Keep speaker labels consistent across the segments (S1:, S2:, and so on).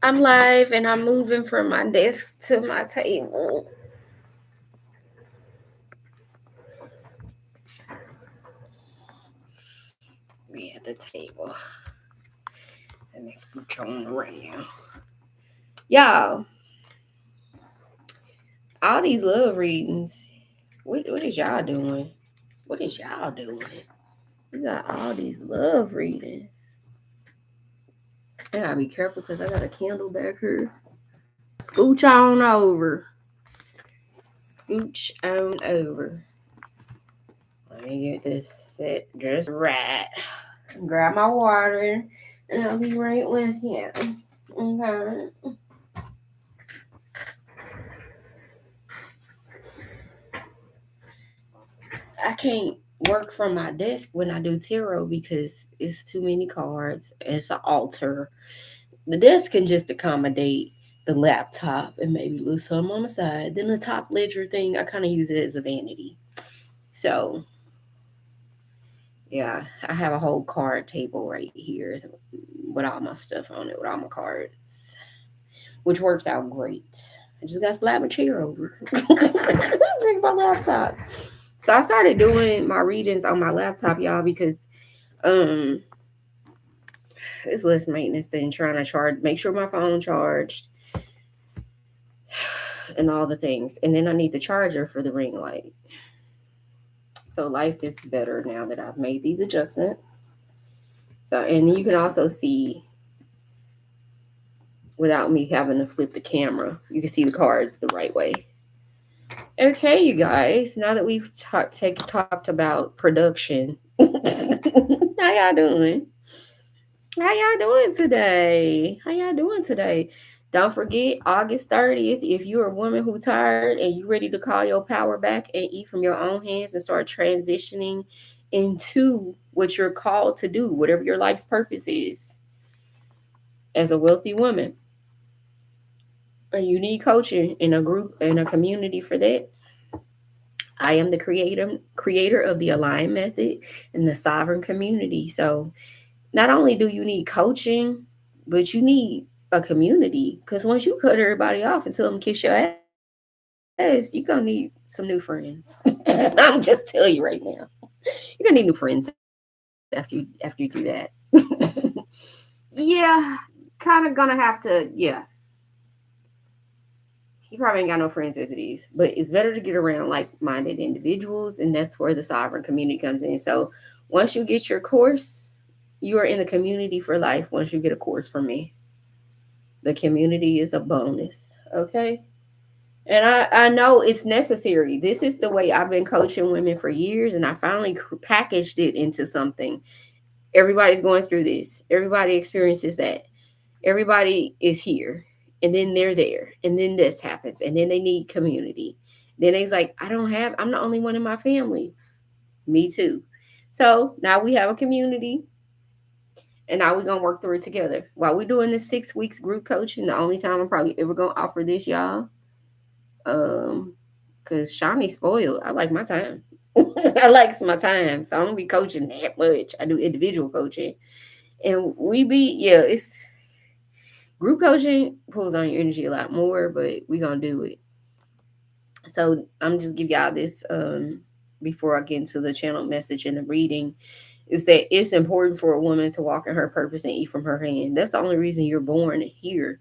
S1: I'm live and I'm moving from my desk to my table. We at the table. Let me scooch on around. Y'all, all these love readings. What is y'all doing? What is y'all doing? We got all these love readings. I gotta be careful because I got a candle back here. Scooch on over. Scooch on over. Let me get this set just right. Grab my water and I'll be right with you. Okay. I can't work from my desk when I do tarot because it's too many cards. It's an altar. The desk can just accommodate the laptop and maybe a little something on the side. Then the top ledger thing, I kind of use it as a vanity. So yeah, I have a whole card table right here with all my stuff on it, with all my cards, which works out great. I just got to slap a chair over. Bring my laptop. So I started doing my readings on my laptop, y'all, because um it's less maintenance than trying to make sure my phone charged and all the things. And then I need the charger for the ring light. So life is better now that I've made these adjustments. So and you can also see without me having to flip the camera, you can see the cards the right way. Okay, you guys. Now that we've talked about production, how y'all doing? How y'all doing today? How y'all doing today? Don't forget August 30th. If you're a woman who's tired and you ready to call your power back and eat from your own hands and start transitioning into what you're called to do, whatever your life's purpose is, as a wealthy woman, and you need coaching in a group in a community for that, I am the creator of the Align Method and the Sovereign Community. So not only do you need coaching, but you need a community. Because once you cut everybody off and tell them kiss your ass, you're gonna need some new friends. I'm just telling you right now, you're gonna need new friends after you do that. Yeah, kind of gonna have to. Yeah, he probably ain't got no friends as it is, but it's better to get around like-minded individuals, and that's where the sovereign community comes in. So once you get your course, you are in the community for life. Once you get a course from me, the community is a bonus. Okay. And I know it's necessary. This is the way I've been coaching women for years, and I finally packaged it into something. Everybody's going through this, everybody experiences that, everybody is here, and then they're there, and then this happens, and then they need community. Then it's like, I'm the only one in my family. Me too. So now we have a community, and now we're gonna work through it together. While we're doing this 6 weeks group coaching, the only time I'm probably ever gonna offer this, y'all, um, because Shawnee spoiled. I like my time. I like my time, so I don't be coaching that much. I do individual coaching, and it's group coaching pulls on your energy a lot more, but we gonna do it. So I'm just give y'all this before I get into the channel message and the reading, is that it's important for a woman to walk in her purpose and eat from her hand. That's the only reason you're born here.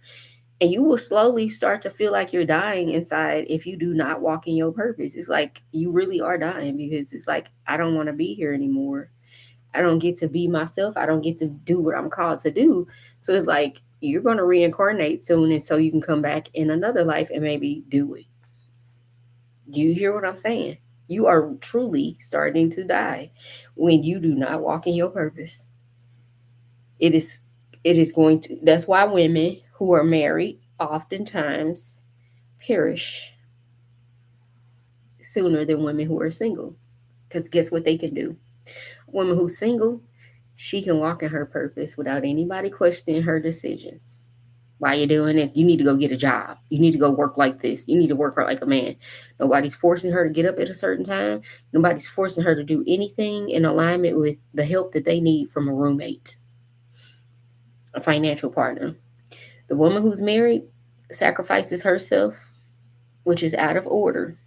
S1: And you will slowly start to feel like you're dying inside if you do not walk in your purpose. It's like you really are dying, because it's like, I don't want to be here anymore. I don't get to be myself. I don't get to do what I'm called to do. So it's like you're going to reincarnate soon, and so you can come back in another life and maybe do it. Do you hear what I'm saying? You are truly starting to die when you do not walk in your purpose. It is going to, that's why women who are married oftentimes perish sooner than women who are single. Because guess what they can do? A woman who's single, she can walk in her purpose without anybody questioning her decisions. Why you doing this? You need to go get a job. You need to go work like this. You need to work like a man. Nobody's forcing her to get up at a certain time. Nobody's forcing her to do anything in alignment with the help that they need from a roommate, a financial partner. The woman who's married sacrifices herself, which is out of order,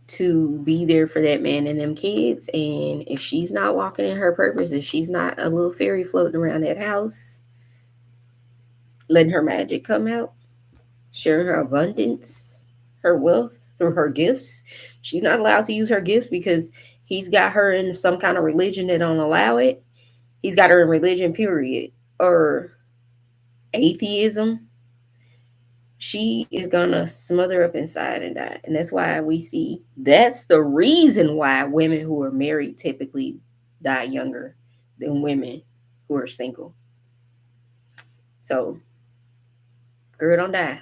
S1: to be there for that man and them kids. And if she's not walking in her purpose, if she's not a little fairy floating around that house, letting her magic come out, sharing her abundance, her wealth through her gifts, she's not allowed to use her gifts because he's got her in some kind of religion that don't allow it. He's got her in religion, period, or atheism. She is gonna smother up inside and die. And that's why we see, that's the reason why women who are married typically die younger than women who are single. So, girl, don't die.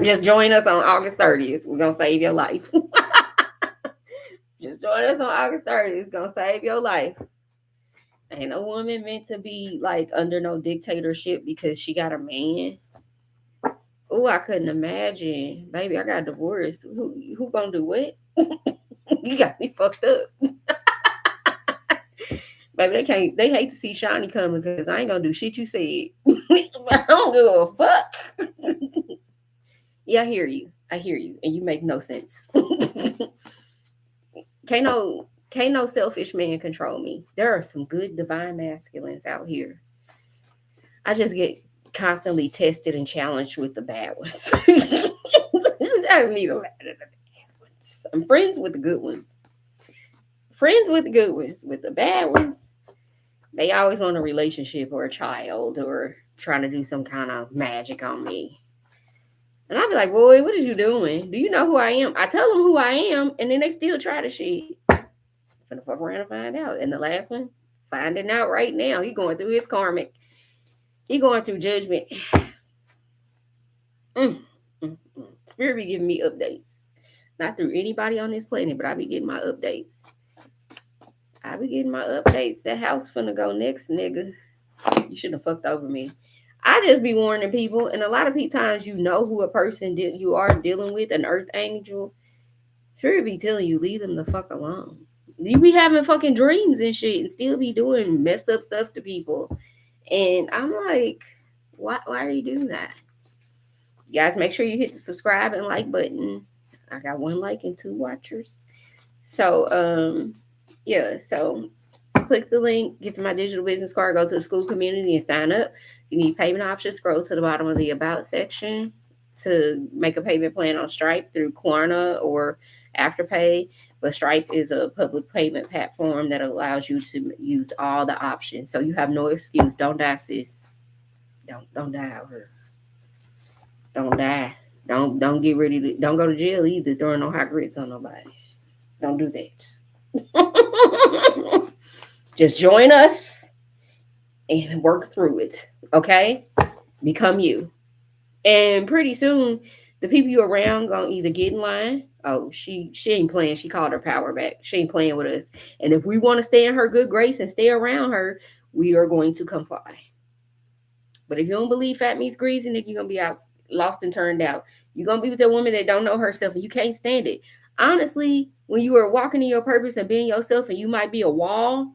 S1: Just join us on August 30th. We're gonna save your life. Just join us on August 30th. It's gonna save your life. Ain't no woman meant to be like under no dictatorship because she got a man. Oh, I couldn't imagine. Baby, I got divorced. Who gonna do what? You got me fucked up. Baby, they hate to see Shiny coming because I ain't gonna do shit you said. I don't give a fuck. Yeah, I hear you. And you make no sense. can't no selfish man control me. There are some good divine masculines out here. I just get constantly tested and challenged with the bad ones. I need a lot of the bad ones. I'm friends with the good ones. With the bad ones, they always want a relationship or a child or trying to do some kind of magic on me. And I'll be like, boy, what are you doing? Do you know who I am? I tell them who I am, and then they still try to shit. I'm gonna fuck around and find out. And the last one, finding out right now. He going through his karmic. He going through judgment. Spirit be giving me updates. Not through anybody on this planet, but I be getting my updates. That house finna go next, nigga. You shouldn't have fucked over me. I just be warning people, and a lot of times you know who a person you are dealing with, an earth angel. Spirit be telling you, leave them the fuck alone. You be having fucking dreams and shit and still be doing messed up stuff to people. And I'm like, why are you doing that? You guys, make sure you hit the subscribe and like button. I got 1 like and 2 watchers. So, yeah, so click the link, get to my digital business card, go to the school community and sign up. You need payment options, scroll to the bottom of the About section to make a payment plan on Stripe through Klarna or Afterpay. But Stripe is a public payment platform that allows you to use all the options. So you have no excuse. Don't die, sis. Don't die out here. Don't die. Don't get ready to, don't go to jail either throwing no hot grits on nobody. Don't do that. Just join us and work through it. Okay? Become you. And pretty soon, the people you around gonna either get in line. Oh, she ain't playing. She called her power back. She ain't playing with us. And if we want to stay in her good grace and stay around her, we are going to comply. But if you don't believe fat meets greasy, Nick, you're gonna be out lost and turned out. You're gonna be with a woman that don't know herself and you can't stand it. Honestly, when you are walking in your purpose and being yourself, and you might be a wall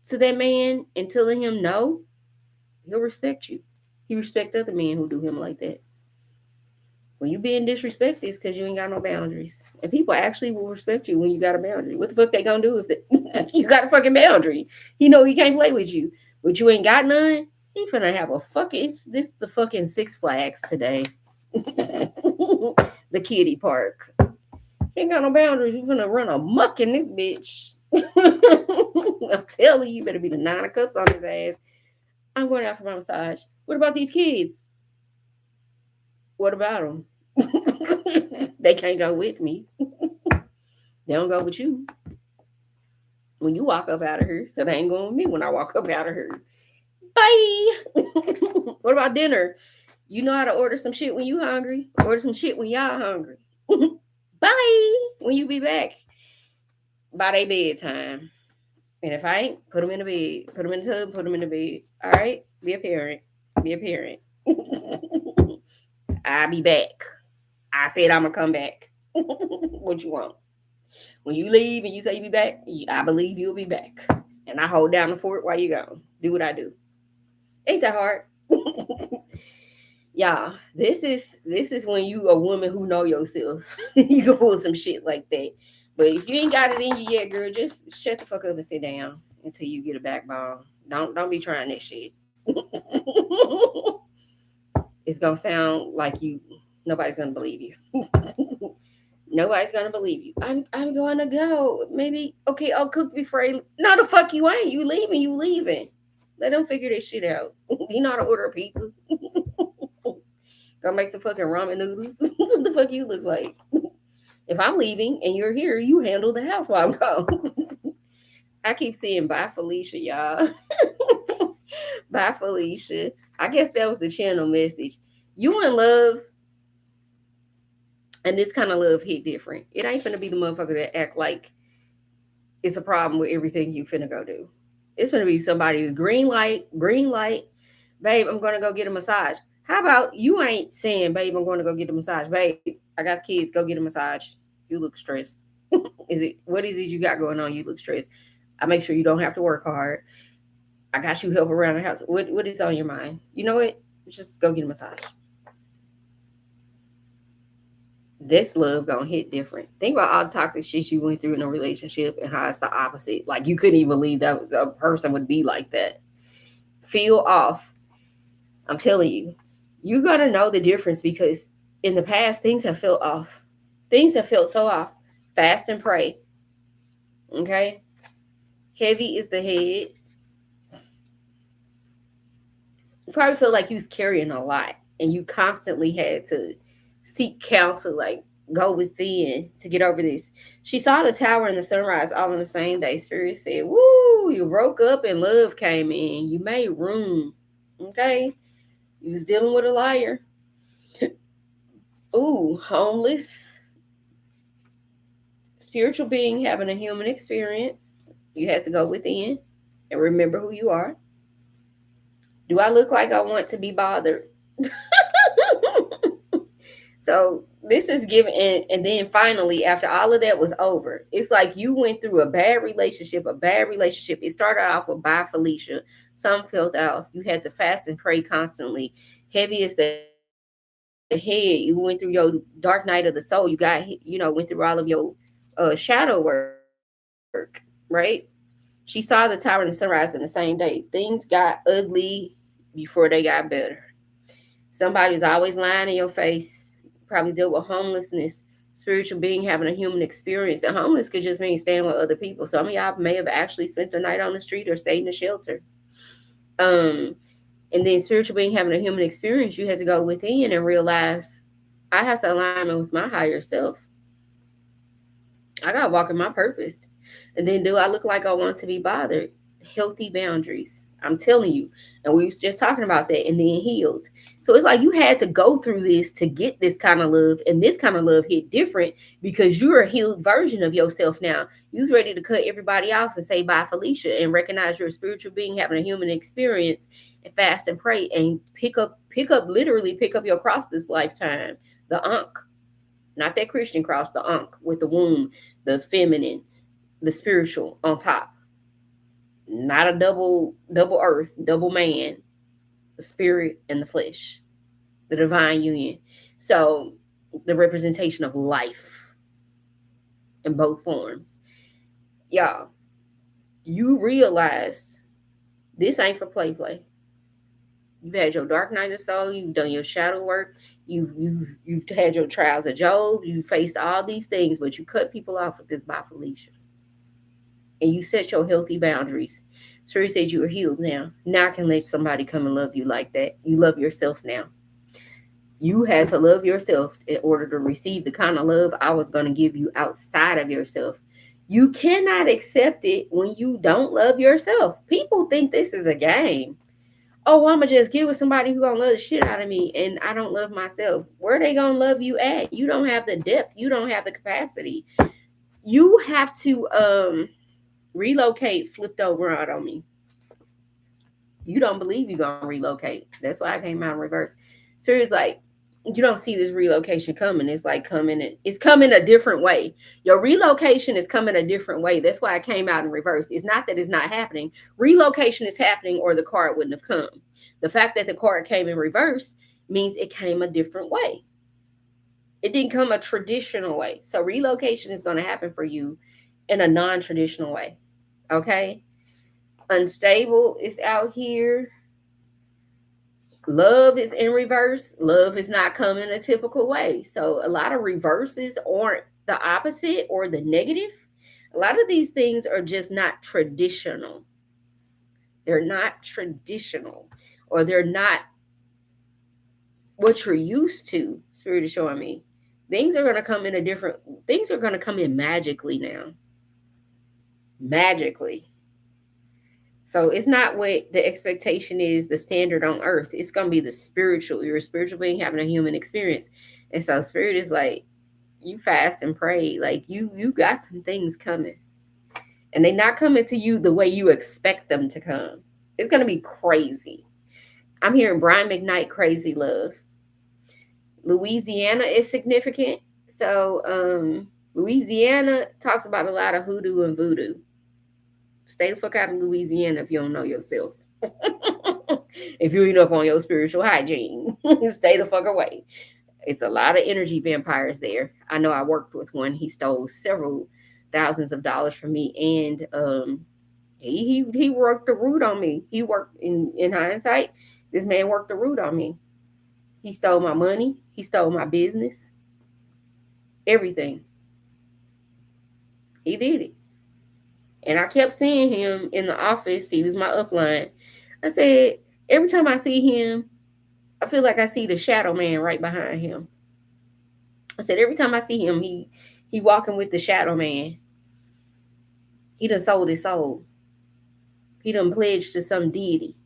S1: to that man and telling him no, he'll respect you. He respect other men who do him like that. When you being disrespected, it's because you ain't got no boundaries. And people actually will respect you when you got a boundary. What the fuck they gonna do if you got a fucking boundary? You know he can't play with you, but you ain't got none. He finna have a fucking, this is the fucking Six Flags today. The kiddie park. Ain't got no boundaries. You finna run amok in this bitch. I'm telling you, better be the 9 of cups on his ass. I'm going out for my massage. What about these kids? What about them? They can't go with me. They don't go with you. When you walk up out of here, so they ain't going with me when I walk up out of here. Bye. What about dinner? You know how to order some shit when you hungry. Order some shit when y'all hungry. Bye. When you be back. By their bedtime. And if I ain't, put them in the bed. Put them in the tub, put them in the bed. All right? Be a parent. I'll be back. I said I'm going to come back. What you want? When you leave and you say you be back, I believe you'll be back. And I hold down the fort while you go. Do what I do. Ain't that hard? Yeah, this is when you a woman who know yourself. You can pull some shit like that. But if you ain't got it in you yet, girl, just shut the fuck up and sit down until you get a backbone. Don't be trying that shit. It's gonna sound like you nobody's gonna believe you. Nobody's gonna believe you. I'm gonna go. Maybe okay, I'll cook before I no the fuck you ain't. You leaving, you leaving. Let them figure this shit out. You know how to order a pizza. Go make some fucking ramen noodles. What the fuck you look like? If I'm leaving and you're here, you handle the house while I'm gone. I keep seeing bye Felicia, y'all. Bye Felicia. I guess that was the channel message. You in love, and this kind of love hit different. It ain't finna be the motherfucker that act like it's a problem with everything you finna go do. It's gonna be somebody who's green light, babe. I'm gonna go get a massage. How about you ain't saying, babe, I'm gonna go get a massage, babe? I got the kids. Go get a massage. You look stressed. Is it what is it you got going on? You look stressed. I make sure you don't have to work hard. I got you help around the house. What is on your mind? You know what? Just go get a massage. This love gonna hit different. Think about all the toxic shit you went through in a relationship and how it's the opposite. Like you couldn't even believe that a person would be like that. Feel off. I'm telling you, you're gonna know the difference because in the past things have felt off. Things have felt so off. Fast and pray. Okay. Heavy is the head. You probably feel like you was carrying a lot and you constantly had to seek counsel, like go within to get over this. She saw the tower and the sunrise all on the same day. Spirit said, woo, you broke up and love came in. You made room. Okay. You was dealing with a liar. Ooh, homeless. Spiritual being having a human experience. You had to go within and remember who you are. Do I look like I want to be bothered? So this is given, and then finally, after all of that was over, it's like you went through a bad relationship, a bad relationship. It started off with bye Felicia. Some felt off. You had to fast and pray constantly. Heavy as the head. You went through your dark night of the soul. You got, went through all of your shadow work, right? She saw the tower and the sunrise in the same day. Things got ugly before they got better. Somebody's always lying in your face. Probably dealt with homelessness, spiritual being having a human experience. And homeless could just mean staying with other people. Some of y'all may have actually spent the night on the street or stayed in a shelter. Um, and then spiritual being having a human experience, you had to go within and realize I have to align with my higher self. I gotta walk in my purpose. And then do I look like I want to be bothered? Healthy boundaries. I'm telling you. And we was just talking about that and then healed. So it's like you had to go through this to get this kind of love. And this kind of love hit different because you're a healed version of yourself now. You's ready to cut everybody off and say bye Felicia and recognize you're a spiritual being having a human experience and fast and pray and literally pick up your cross this lifetime. The Ankh. Not that Christian cross, the Ankh with the womb, the feminine, the spiritual on top. Not a double earth, double man, the spirit and the flesh, the divine union. So the representation of life in both forms. Y'all, you realize this ain't for play. You've had your dark night of soul, you've done your shadow work, you've had your trials of Job, you faced all these things, but you cut people off with this by Felicia. And you set your healthy boundaries. So he said you were healed now. Now I can let somebody come and love you like that. You love yourself now. You had to love yourself in order to receive the kind of love I was going to give you outside of yourself. You cannot accept it when you don't love yourself. People think this is a game. Oh, I'ma just get with somebody who gonna love the shit out of me and I don't love myself. Where they gonna love you at? You don't have the depth. You don't have the capacity. You have to relocate flipped over out on me. You don't believe you're gonna relocate. That's why I came out in reverse. So it's like You don't see this relocation coming. It's like it's coming a different way. Your relocation is coming a different way. That's why I came out in reverse. It's not that it's not happening. Relocation is happening, or the card wouldn't have come. The fact that the card came in reverse means it came a different way. It didn't come a traditional way. So relocation is going to happen for you in a non-traditional way. Okay? Unstable is out here. Love is in reverse. Love is not coming a typical way. So a lot of reverses aren't the opposite or the negative. A lot of these things are just not traditional. They're not traditional, or they're not what you're used to. Spirit is showing me. Things are going to come in things are going to come in magically now. Magically. So it's not what the expectation is, the standard on earth. It's going to be the spiritual. You're a spiritual being having a human experience. And so spirit is like, you fast and pray. Like you got some things coming. And they're not coming to you the way you expect them to come. It's going to be crazy. I'm hearing Brian McKnight, Crazy Love. Louisiana is significant. So Louisiana talks about a lot of hoodoo and voodoo. Stay the fuck out of Louisiana if you don't know yourself. If you're eating up on your spiritual hygiene, stay the fuck away. It's a lot of energy vampires there. I know I worked with one. He stole several thousands of dollars from me, and he worked the root on me. He worked in hindsight. This man worked the root on me. He stole my money. He stole my business. Everything. He did it. And I kept seeing him in the office. He was my upline. I said, every time I see him, I feel like I see the shadow man right behind him. I said, every time I see him, he walking with the shadow man. He done sold his soul. He done pledged to some deity.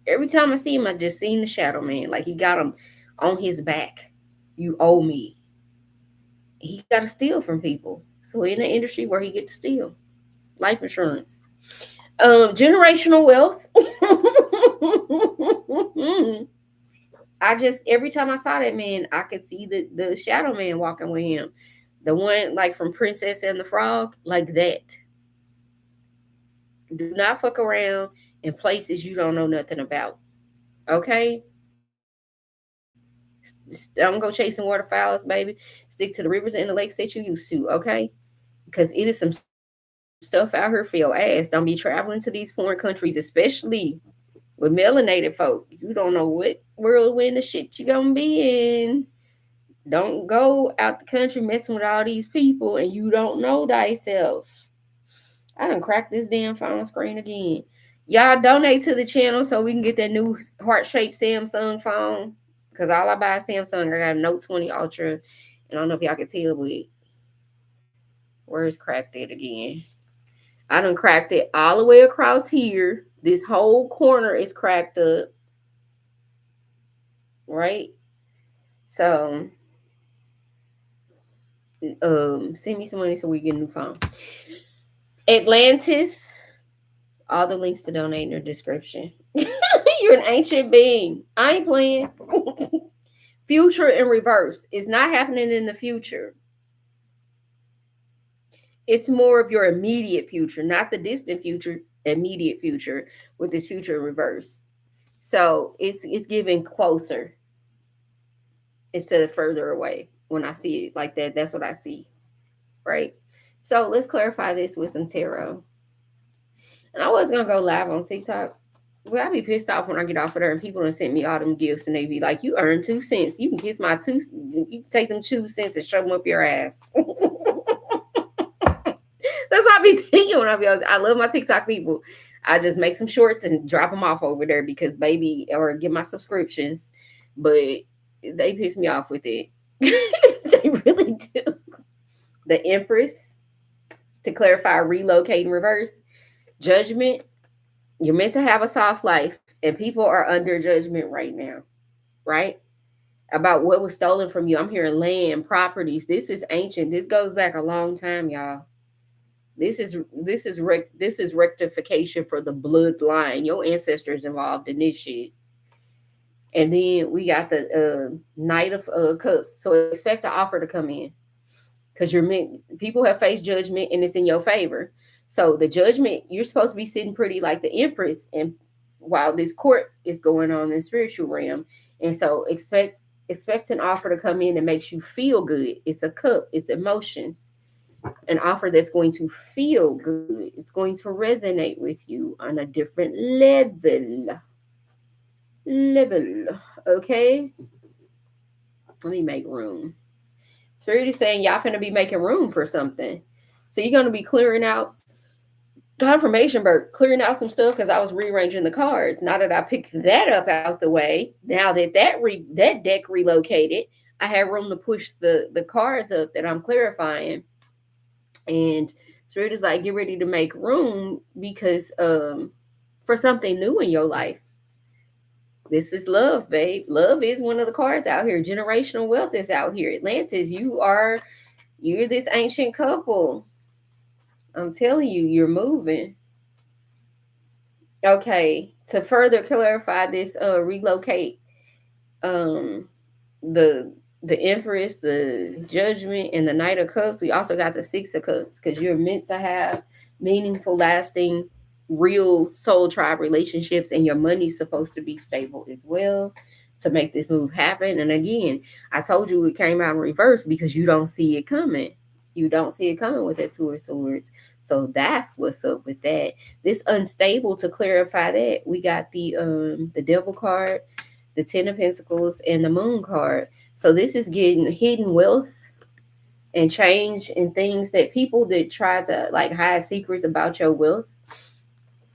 S1: Every time I see him, I just seen the shadow man. Like he got him on his back. You owe me. He got to steal from people. So in the industry where he get to steal. Life insurance. Generational wealth. I just, every time I saw that man, I could see the shadow man walking with him. The one like from Princess and the Frog, like that. Do not fuck around in places you don't know nothing about. Okay? Don't go chasing waterfowls, baby. Stick to the rivers and the lakes that you used to, okay? Because it is some stuff out here for your ass. Don't be traveling to these foreign countries, especially with melanated folk. You don't know what whirlwind of shit you gonna be in. Don't go out the country messing with all these people and you don't know thyself. I done cracked this damn phone screen again. Y'all donate to the channel so we can get that new heart-shaped Samsung phone. Because all I buy is Samsung. I got a Note 20 Ultra. And I don't know if y'all can tell, but where's cracked it again? I done cracked it all the way across here. This whole corner is cracked up. Right? So, send me some money so we get a new phone. Atlantis. All the links to donate in the description. You're an ancient being. I ain't playing. Future in reverse. It's not happening in the future. It's more of your immediate future, not the distant future, immediate future with this future in reverse. So it's giving closer instead of further away. When I see it like that, that's what I see. Right? So let's clarify this with some tarot. And I was gonna go live on TikTok. Well, I'd be pissed off when I get off of there and people done sent me all them gifts and they be like, you earned 2 cents. You can kiss my you can take them 2 cents and shove them up your ass. That's what I be thinking when I be I love my TikTok people. I just make some shorts and drop them off over there because baby, or get my subscriptions. But they piss me off with it. They really do. The Empress, to clarify, relocate in reverse. Judgment. You're meant to have a soft life, and people are under judgment right now, right? About what was stolen from you. I'm hearing land, properties. This is ancient. This goes back a long time, y'all. This is rectification for the bloodline. Your ancestors involved in this shit. And then we got the Knight of Cups. So expect an offer to come in because you're meant. People have faced judgment and it's in your favor. So the judgment, you're supposed to be sitting pretty like the Empress, and while this court is going on in the spiritual realm, and so expect an offer to come in that makes you feel good. It's a cup. It's emotions. An offer that's going to feel good. It's going to resonate with you on a different level. Okay, let me make room. Spirit is saying y'all finna be making room for something. So you're gonna be clearing out confirmation, but clearing out some stuff because I was rearranging the cards. Now that I picked that up out the way, now that that deck relocated, I have room to push the cards up that I'm clarifying. And Spirit is like, get ready to make room because for something new in your life. This is love, babe. Love is one of the cards out here. Generational wealth is out here. Atlantis, you're this ancient couple. I'm telling you, you're moving. Okay, to further clarify this, relocate um the Empress, the Judgment, and the Knight of Cups. We also got the Six of Cups because you're meant to have meaningful, lasting, real soul tribe relationships, and your money's supposed to be stable as well to make this move happen. And again, I told you it came out in reverse because you don't see it coming. You don't see it coming with that Two of Swords. So that's what's up with that. This unstable, to clarify that, we got the Devil card, the Ten of Pentacles, and the Moon card. So this is getting hidden wealth and change in things that people that try to like hide secrets about your wealth.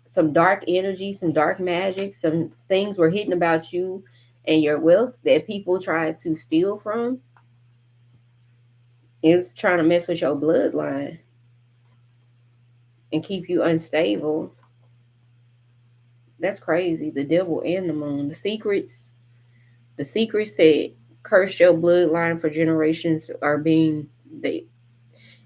S1: Some dark energy, some dark magic, some things were hidden about you and your wealth that people try to steal from. Is trying to mess with your bloodline and keep you unstable. That's crazy. The devil and the moon. The secrets that cursed your bloodline for generations are being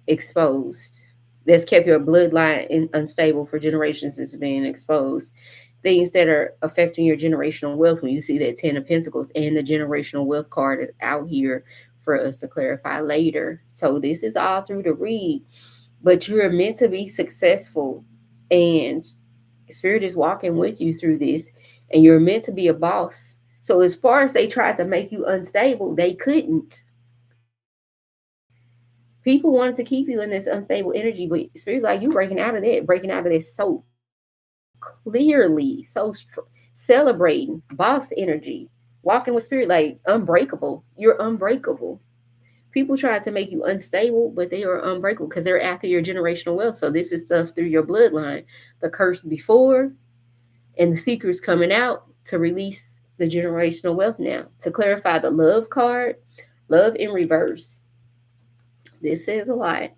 S1: exposed. That's kept your bloodline unstable for generations is being exposed. Things that are affecting your generational wealth when you see that Ten of Pentacles and the generational wealth card is out here for us to clarify later. So this is all through the read, but you're meant to be successful, and Spirit is walking with you through this, and you're meant to be a boss. So as far as they tried to make you unstable, they couldn't. People wanted to keep you in this unstable energy, but Spirit's like, you breaking out of this so clearly, celebrating boss energy, walking with Spirit like unbreakable. You're unbreakable. People try to make you unstable, but they are unbreakable because they're after your generational wealth. So this is stuff through your bloodline, the curse before, and the secrets coming out to release the generational wealth now. To clarify the love card, love in reverse. This says a lot.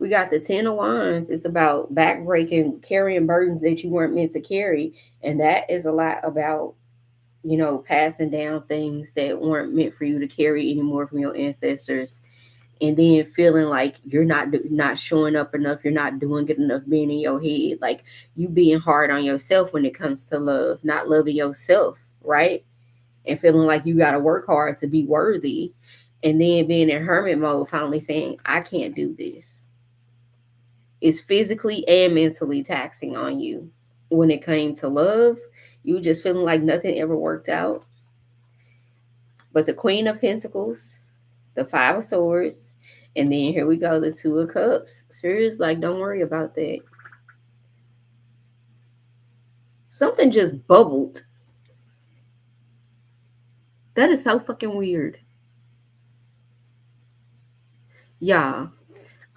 S1: We got the Ten of Wands. It's about backbreaking, carrying burdens that you weren't meant to carry. And that is a lot about, passing down things that weren't meant for you to carry anymore from your ancestors. And then feeling like you're not showing up enough, you're not doing good enough, being in your head, like you being hard on yourself when it comes to love, not loving yourself, right? And feeling like you got to work hard to be worthy. And then being in hermit mode, finally saying, I can't do this. It's physically and mentally taxing on you. When it came to love, you just feeling like nothing ever worked out. But the Queen of Pentacles, the Five of Swords, and then here we go, the Two of Cups. Spirit is like, don't worry about that. Something just bubbled. That is so fucking weird. Y'all,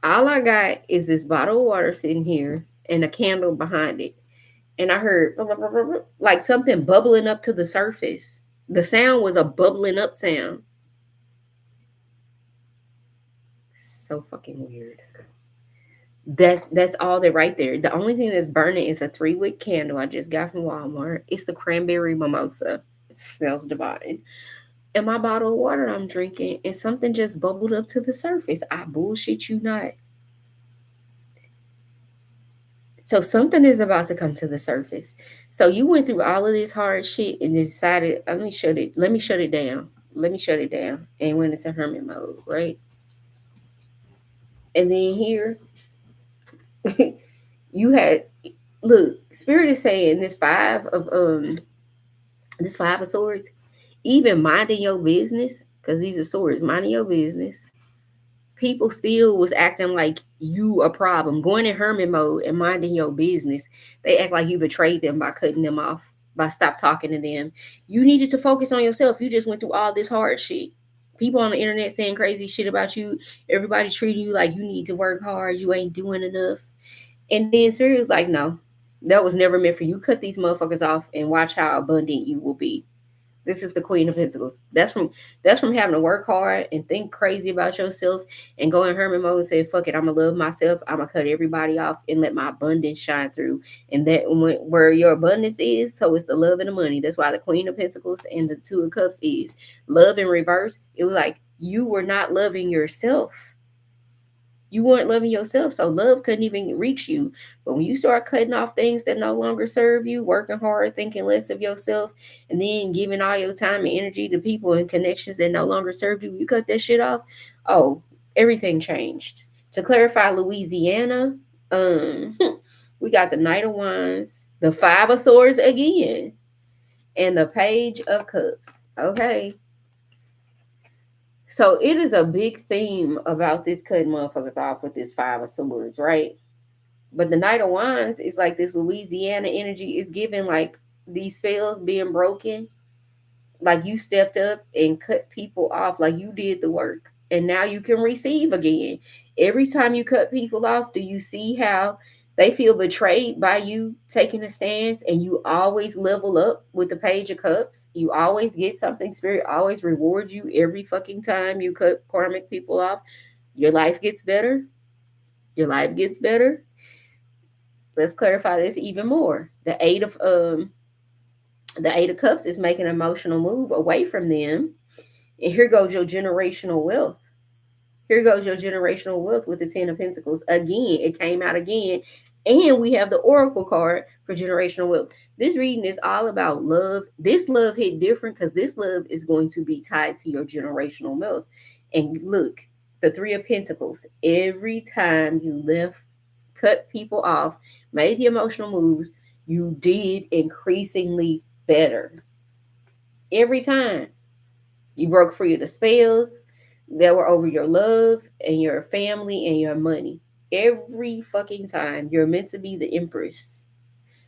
S1: all I got is this bottle of water sitting here and a candle behind it. And I heard like something bubbling up to the surface. The sound was a bubbling up sound. So fucking weird. That's all that right there. The only thing that's burning is a 3-wick candle I just got from Walmart. It's the cranberry mimosa. It smells divine. And my bottle of water I'm drinking, and something just bubbled up to the surface. I bullshit you not. So something is about to come to the surface. So you went through all of this hard shit and decided, let me shut it down. Let me shut it down. And went into hermit mode, right? And then here you had, look, spirit is saying this five of swords, even minding your business, because these are swords, minding your business, people still was acting like you a problem. Going in hermit mode and minding your business, they act like you betrayed them by cutting them off, by stop talking to them. You needed to focus on yourself. You just went through all this hard shit. People on the internet saying crazy shit about you. Everybody treating you like you need to work hard. You ain't doing enough. And then Spirit was like, no, that was never meant for you. Cut these motherfuckers off and watch how abundant you will be. This is the Queen of Pentacles. That's from having to work hard and think crazy about yourself and go in hermit mode and say, fuck it, I'm gonna love myself. I'm gonna cut everybody off and let my abundance shine through. And that where your abundance is, so it's the love and the money. That's why the Queen of Pentacles and the Two of Cups is love in reverse. It was like you were not loving yourself. You weren't loving yourself, so love couldn't even reach you. But when you start cutting off things that no longer serve you, working hard, thinking less of yourself, and then giving all your time and energy to people and connections that no longer serve you, you cut that shit off. Oh, everything changed. To clarify, Louisiana, um, we got the Knight of Wands, the Five of Swords again, and the Page of Cups. Okay. So it is a big theme about this cutting motherfuckers off with this Five of Swords, right? But the Knight of Wands is like this Louisiana energy is giving like these spells being broken. Like you stepped up and cut people off, like you did the work. And now you can receive again. Every time you cut people off, do you see how they feel betrayed by you taking a stance and you always level up with the Page of Cups? You always get something. Spirit always rewards you every fucking time you cut karmic people off. Your life gets better. Your life gets better. Let's clarify this even more. The Eight of Cups is making an emotional move away from them. And here goes your generational wealth. Here goes your generational wealth with the Ten of Pentacles. Again, it came out again. And we have the Oracle card for generational wealth. This reading is all about love. This love hit different because this love is going to be tied to your generational wealth. And look, the Three of Pentacles. Every time you cut people off, made the emotional moves, you did increasingly better. Every time you broke free of the spells that were over your love and your family and your money. Every fucking time you're meant to be the empress.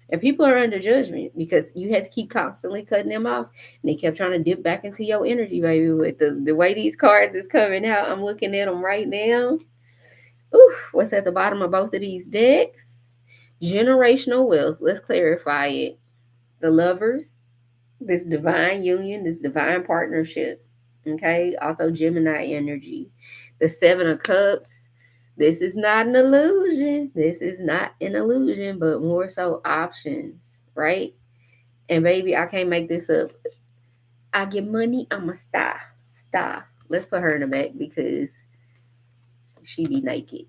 S1: And people are under judgment because you had to keep constantly cutting them off. And they kept trying to dip back into your energy, baby. With the way these cards is coming out, I'm looking at them right now. Ooh, what's at the bottom of both of these decks? Generational wealth. Let's clarify it. The Lovers, this divine union, this divine partnership. Okay. Also, Gemini energy. The Seven of Cups. This is not an illusion. This is not an illusion, but more so options, right? And baby, I can't make this up. I get money, I'm a star. Star. Let's put her in the back because she be naked.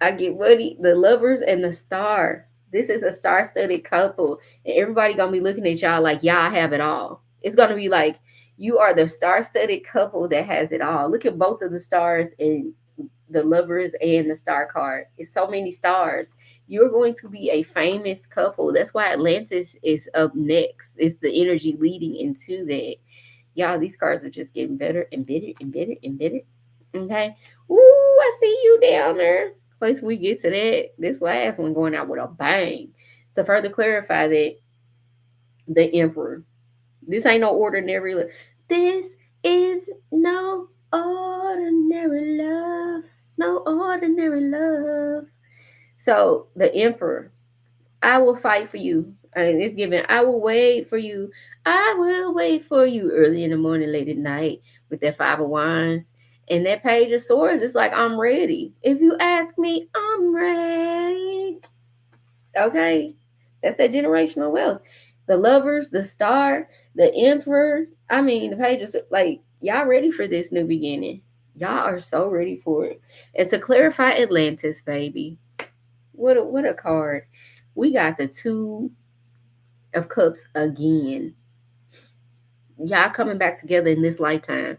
S1: I get money, the Lovers, and the Star. This is a star-studded couple, and everybody gonna be looking at y'all like y'all have it all. It's gonna be like you are the star-studded couple that has it all. Look at both of the stars in the Lovers and the Star card. It's so many stars. You're going to be a famous couple. That's why Atlantis is up next. It's the energy leading into that. Y'all, these cards are just getting better and better and better and better. Okay. Ooh, I see you down there. Once we get to that, this last one going out with a bang. To further clarify that, the Emperor. This ain't no ordinary love. This is no ordinary love. No ordinary love. So the Emperor, I will fight for you. And it's given, I will wait for you. I will wait for you early in the morning, late at night with that Five of Wands. And that Page of Swords, it's like, I'm ready. If you ask me, I'm ready. Okay. That's that generational wealth. The Lovers, the Star, the Emperor. I mean, the Pages, like, y'all ready for this new beginning. Y'all are so ready for it. And to clarify, Atlantis, baby. What a card. We got the Two of Cups again. Y'all coming back together in this lifetime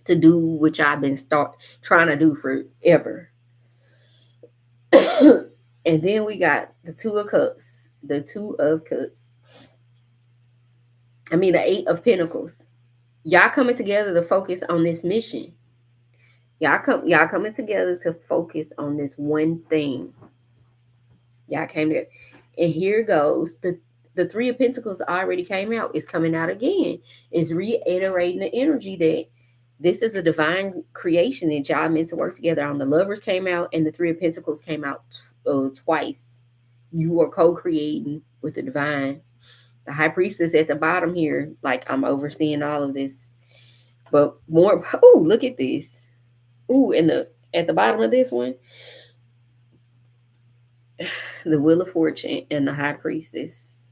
S1: to do what y'all been trying to do forever. And then we got the Two of Cups. The Two of Cups. I mean the Eight of Pentacles. Y'all coming together to focus on this mission. Y'all coming together to focus on this one thing. Y'all came together. And here goes the Three of Pentacles already came out. It's coming out again. It's reiterating the energy that this is a divine creation that y'all meant to work together on. The Lovers came out and the Three of Pentacles came out twice. You are co-creating with the divine. The High Priestess at the bottom here, like I'm overseeing all of this. But more, oh, look at this. Ooh, and at the bottom of this one, the Wheel of Fortune and the High Priestess.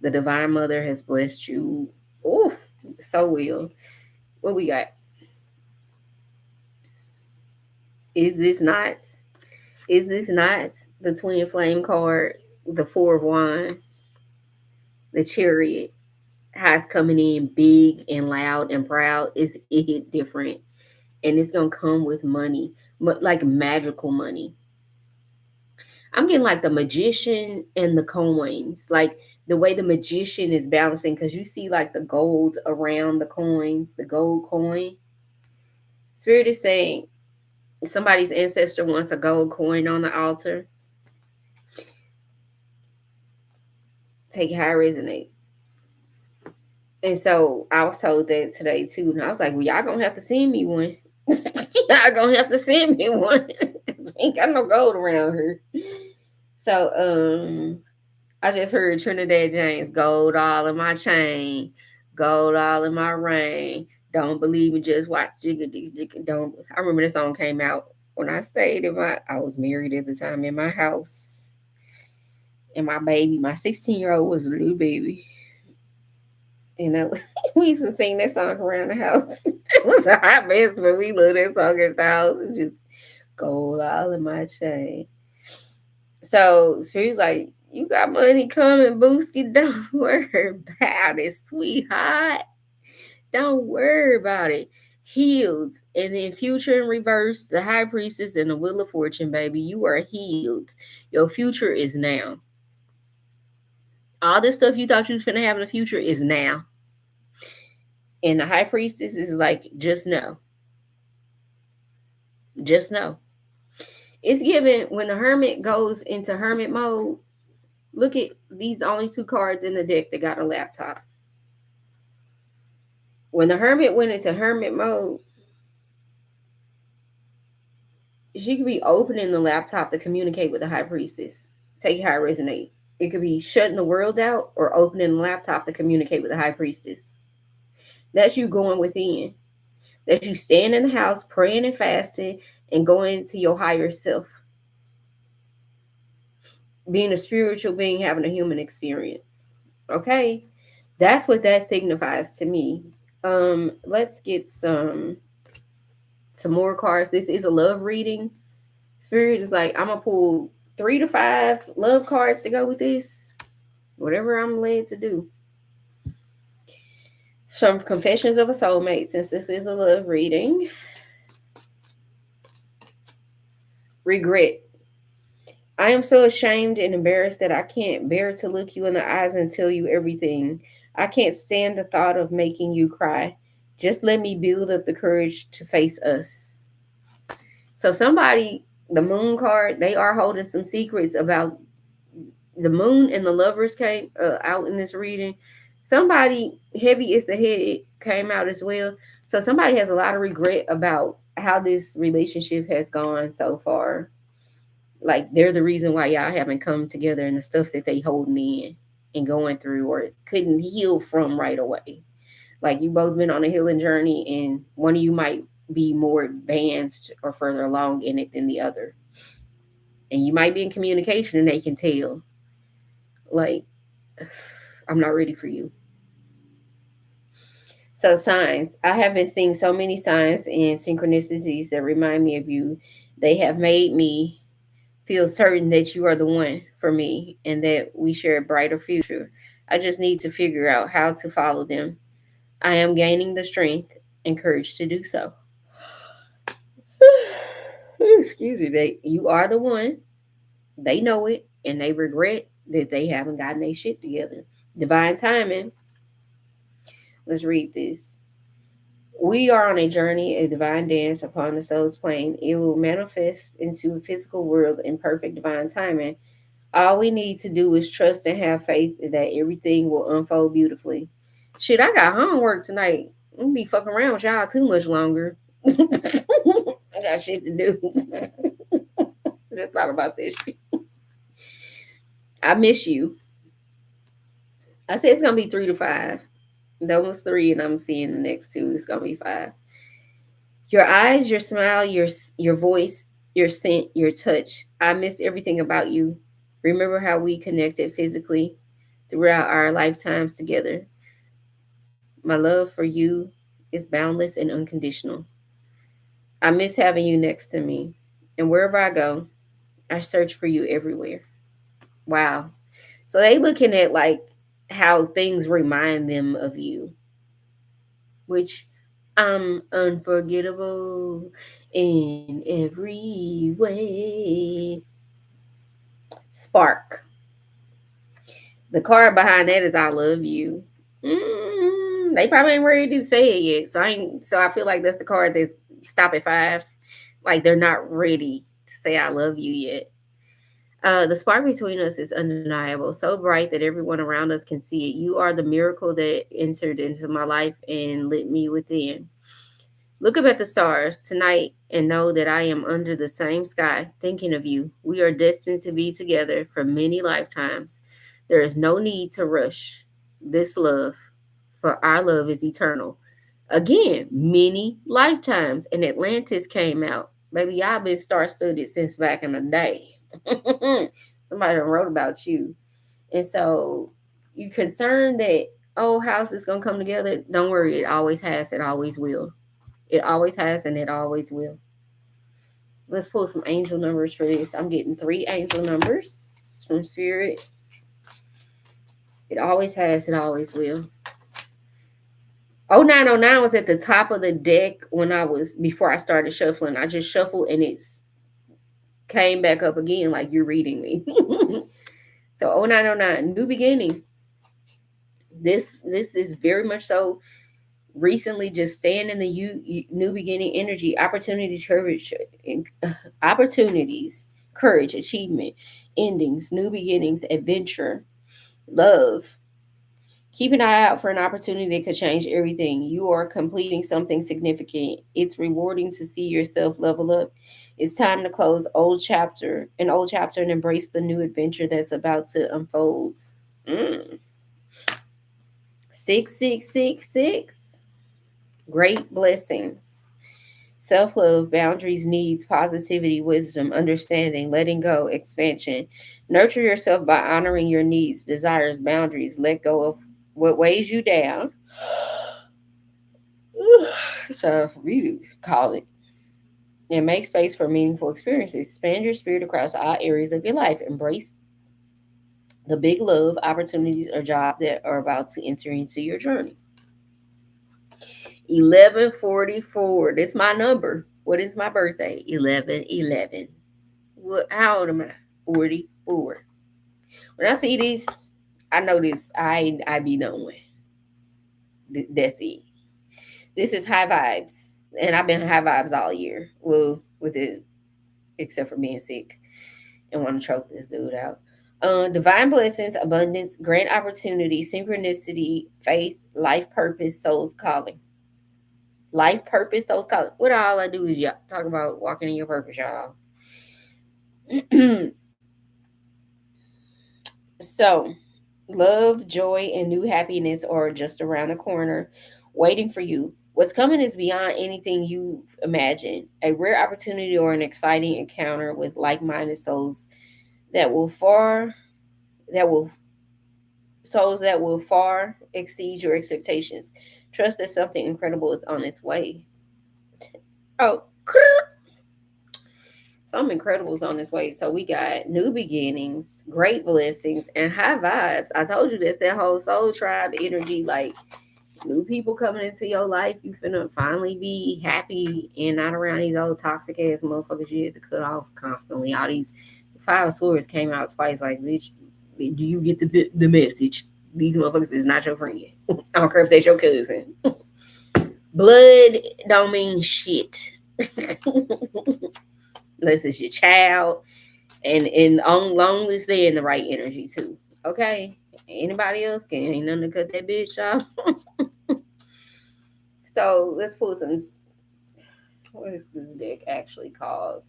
S1: The Divine Mother has blessed you. Oof, so well. What we got? Is this not the Twin Flame card? The Four of Wands, the Chariot, how it's coming in big and loud and proud. It hit different, and it's gonna come with money, like magical money. I'm getting like the Magician and the coins, like the way the Magician is balancing, because you see like the gold around the coins, the gold coin. Spirit is saying somebody's ancestor wants a gold coin on the altar. Take how I resonate. And so I was told that today too. And I was like, well, y'all gonna have to send me one. Y'all gonna have to send me one. We ain't got no gold around here. So I just heard Trinidad James, gold all in my chain, gold all in my ring. Don't believe me, just watch Jigga Jigga. Don't. I remember this song came out when I stayed I was married at the time in my house. And my baby, my 16-year-old was a little baby. And we used to sing that song around the house. It was a hot mess, but we loved that song at the house and just gold all in my chain. So she was like, you got money coming, Booski. Don't worry about it, sweetheart. Don't worry about it. Healed. And then future in reverse, the High Priestess and the Wheel of Fortune, baby. You are healed. Your future is now. All this stuff you thought you was finna have in the future is now. And the High Priestess is like, just know. Just know. It's given when the Hermit goes into Hermit mode. Look at these only two cards in the deck that got a laptop. When the Hermit went into Hermit mode, she could be opening the laptop to communicate with the High Priestess. Take how it resonate. It could be shutting the world out or opening the laptop to communicate with the High Priestess. That's you going within. That you stand in the house praying and fasting and going to your higher self. Being a spiritual being, having a human experience. Okay? That's what that signifies to me. Let's get some more cards. This is a love reading. Spirit is like, I'm gonna pull 3 to 5 love cards to go with this. Whatever I'm led to do. Some confessions of a soulmate, since this is a love reading. Regret. I am so ashamed and embarrassed that I can't bear to look you in the eyes and tell you everything. I can't stand the thought of making you cry. Just let me build up the courage to face us. So somebody, the Moon card, they are holding some secrets about the Moon, and the Lovers came out in this reading. Somebody heavy is the head came out as well. So somebody has a lot of regret about how this relationship has gone so far. Like they're the reason why y'all haven't come together, and the stuff that they holding in and going through or couldn't heal from right away. Like you both been on a healing journey, and one of you might be more advanced or further along in it than the other. And you might be in communication and they can tell. Like, I'm not ready for you. So signs. I have been seeing so many signs and synchronicities that remind me of you. They have made me Feel certain that you are the one for me and that we share a brighter future. I just need to figure out how to follow them. I am gaining the strength and courage to do so. Excuse me, you are the one. They know it and they regret that they haven't gotten their shit together. Divine timing. Let's read this. We are on a journey, a divine dance upon the soul's plane. It will manifest into a physical world in perfect divine timing. All we need to do is trust and have faith that everything will unfold beautifully. Shit, I got homework tonight. I'm gonna be fucking around with y'all too much longer. I got shit to do. Just thought about this shit. I miss you. I said it's gonna be 3 to 5. That was 3, and I'm seeing the next 2. It's gonna be 5. Your eyes, your smile, your voice, your scent, your touch. I miss everything about you. Remember how we connected physically throughout our lifetimes together. My love for you is boundless and unconditional. I miss having you next to me. And wherever I go, I search for you everywhere. Wow. So they looking at like how things remind them of you, which I'm unforgettable in every way. Spark. The card behind that is I love you. They probably ain't ready to say it yet. So I feel like that's the card that's stop at 5. Like they're not ready to say I love you yet. The spark between us is undeniable, so bright that everyone around us can see it. You are the miracle that entered into my life and lit me within. Look up at the stars tonight and know that I am under the same sky thinking of you. We are destined to be together for many lifetimes. There is no need to rush this love, for our love is eternal. Again, many lifetimes. And Atlantis came out. Baby, y'all been star studded since back in the day. Somebody done wrote about you. And so you concerned that, oh, how's this gonna come together? Don't worry, it always has, it always will. It always has and it always will. Let's pull some angel numbers for this. I'm getting 3 angel numbers from Spirit. It always has, it always will. 0909 was at the top of the deck before I started shuffling. I just shuffled and it's came back up again like you're reading me. So 0909, new beginning. This is very much so recently just staying in the new beginning energy, opportunities, courage, achievement, endings, new beginnings, adventure, love. Keep an eye out for an opportunity that could change everything. You are completing something significant. It's rewarding to see yourself level up. It's time to close an old chapter and embrace the new adventure that's about to unfold. 6666. Great blessings. Self love, boundaries, needs, positivity, wisdom, understanding, letting go, expansion. Nurture yourself by honoring your needs, desires, boundaries. Let go of what weighs you down. So, you call it. And make space for meaningful experiences. Expand your spirit across all areas of your life. Embrace the big love, opportunities, or job that are about to enter into your journey. 1144. This is my number. What is my birthday? 1111. How old am I? 44. When I see this, I know this. I be knowing. That's it. This is high vibes, and I've been high vibes all year. Well, with it, except for being sick and want to choke this dude out. Divine blessings, abundance, grand opportunity, synchronicity, faith, life purpose, soul's calling. Life purpose, soul's calling. What all I do is talk about walking in your purpose, y'all. So, love, joy, and new happiness are just around the corner, waiting for you. What's coming is beyond anything you imagine. A rare opportunity or an exciting encounter with like-minded souls that will far that will that will far exceed your expectations. Trust that something incredible is on its way. Oh, Something incredible is on its way. So we got new beginnings, great blessings, and high vibes. I told you this, that whole soul tribe energy, like new people coming into your life. You finna finally be happy and not around these old toxic ass motherfuckers you had to cut off constantly. All these five of swords came out twice. Like, bitch, do you get the message? These motherfuckers is not your friend. I don't care if that's your cousin. Blood don't mean shit. Unless it's your child. And on long as they're in the right energy too. Okay? Anybody else can ain't nothing to cut that bitch off. So let's pull some. What is this deck actually called?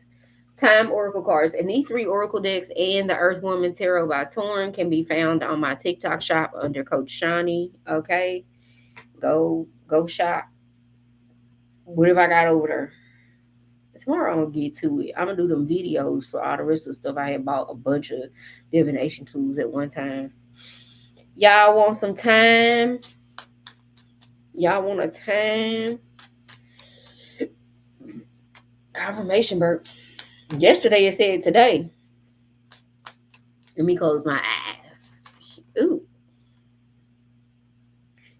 S1: Time Oracle cards. And these three Oracle decks and the Earth Woman Tarot by Torn can be found on my TikTok shop under Coach Shawnee. Okay. Go shop. What have I got over there? Tomorrow I'm gonna get to it. I'm gonna do them videos for all the rest of the stuff. I had bought a bunch of divination tools at one time. Y'all want some time? Y'all want a time? Confirmation burp. Yesterday it said today. Let me close my eyes. Ooh.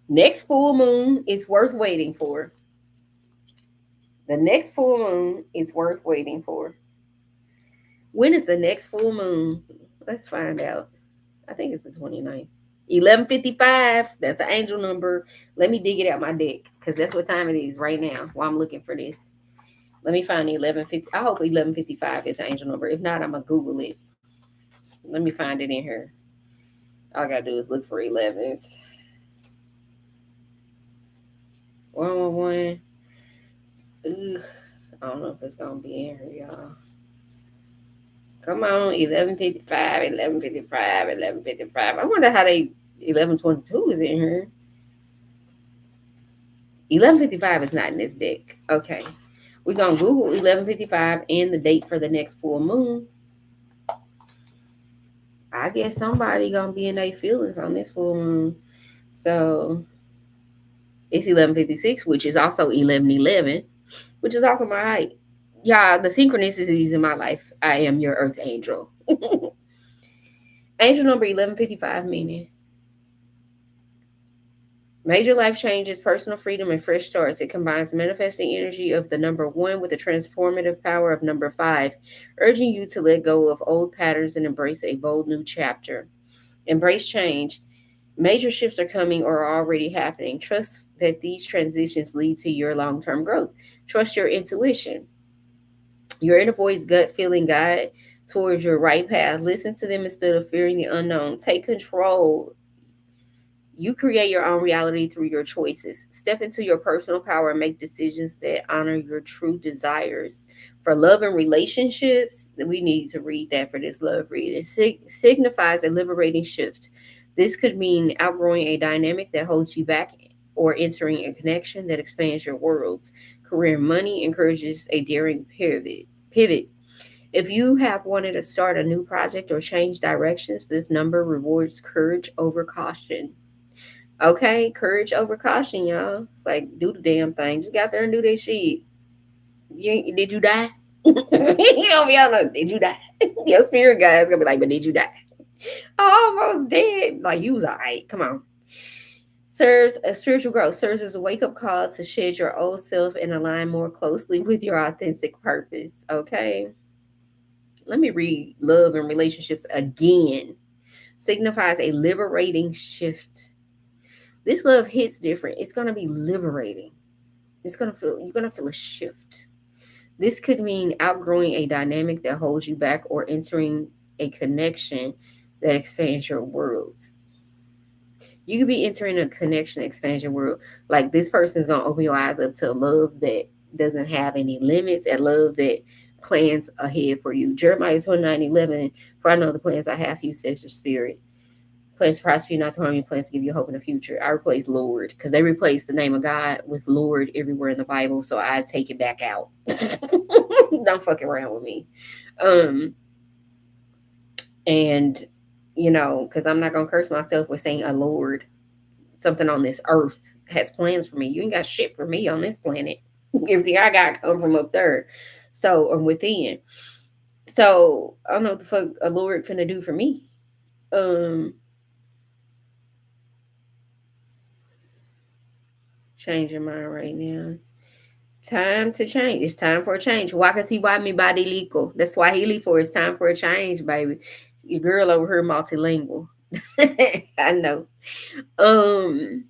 S1: Next full moon is worth waiting for. The next full moon is worth waiting for. When is the next full moon? Let's find out. I think it's the 29th. 11:55. That's an angel number. Let me dig it out my deck because that's what time it is right now while I'm looking for this. Let me find the 11:50. I hope 11:55 is an angel number. If not, I'm going to Google it. Let me find it in here. All I got to do is look for 11s. 111. Ugh, I don't know if it's going to be in here, y'all. Come on, 11:55, 11:55, 11:55. I wonder how they 11:22 is in here. 11:55 is not in this deck. Okay. We're going to Google 11:55 and the date for the next full moon. I guess somebody going to be in their feelings on this full moon. So it's 11:56, which is also 11:11, which is also my height. Yeah, the synchronicities in my life. I am your earth angel. Angel number 11:55 meaning major life changes, personal freedom, and fresh starts. It combines manifesting energy of the number 1 with the transformative power of number 5, urging you to let go of old patterns and embrace a bold new chapter. Embrace change. Major shifts are coming or are already happening. Trust that these transitions lead to your long-term growth. Trust your intuition. Your inner voice, gut feeling guide towards your right path. Listen to them instead of fearing the unknown. Take control. You create your own reality through your choices. Step into your personal power and make decisions that honor your true desires. For love and relationships, we need to read that for this love read. It signifies a liberating shift. This could mean outgrowing a dynamic that holds you back or entering a connection that expands your worlds. Career and money encourages a daring pivot. If you have wanted to start a new project or change directions, this number rewards courage over caution. Okay, courage over caution, y'all. It's like do the damn thing. Just got there and do that shit. Did you die? You know, y'all know, did you die? Your spirit guy is gonna be like, but did you die? Almost dead. Like you was alright. Come on. Serves a spiritual growth, serves as a wake-up call to shed your old self and align more closely with your authentic purpose. Okay. Let me read love and relationships again. Signifies a liberating shift. This love hits different. It's gonna be liberating. You're gonna feel a shift. This could mean outgrowing a dynamic that holds you back or entering a connection that expands your worlds. You could be entering a connection that expands your world. Like this person is gonna open your eyes up to a love that doesn't have any limits, a love that plans ahead for you. Jeremiah 29:11. For I know the plans I have for you, says your spirit. Plans to prosper you, not to harm you, plans to give you hope in the future. I replace Lord because they replaced the name of God with Lord everywhere in the Bible. So I take it back out. Don't fuck around with me. And because I'm not gonna curse myself with saying a Lord. Something on this earth has plans for me. You ain't got shit for me on this planet. Everything I got come from up there. So within. So I don't know what the fuck a Lord finna do for me. Um, Changing mine right now. Time to change. It's time for a change. Wakati wa mi badiliko. That's Swahili for it's time for a change, baby. Your girl over here multilingual. I know. Um,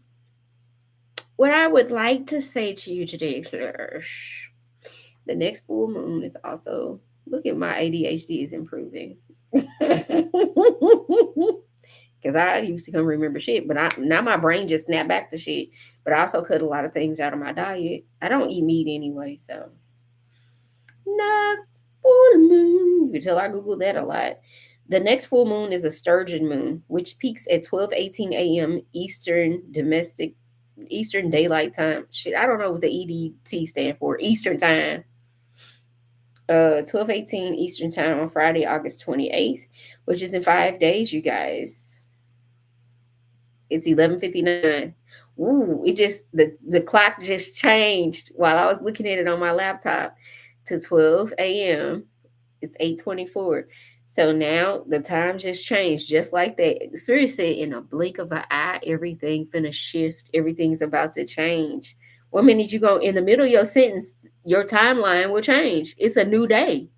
S1: what I would like to say to you today, Flash, the next full moon is also look at my ADHD is improving. Because I used to come remember shit, but now my brain just snapped back to shit. But I also cut a lot of things out of my diet. I don't eat meat anyway, so next full moon. You can tell I Google that a lot. The next full moon is a sturgeon moon, which peaks at 12:18 a.m. Eastern Daylight Time. Shit, I don't know what the EDT stand for. Eastern Time. 12:18 Eastern Time on Friday, August 28th, which is in 5 days, you guys. It's 11:59. Ooh, it just the clock just changed while I was looking at it on my laptop to 12 a.m. It's 8:24. So now the time just changed just like that. The Spirit said in a blink of an eye, everything finna shift. Everything's about to change. 1 minute you go in the middle of your sentence, your timeline will change. It's a new day.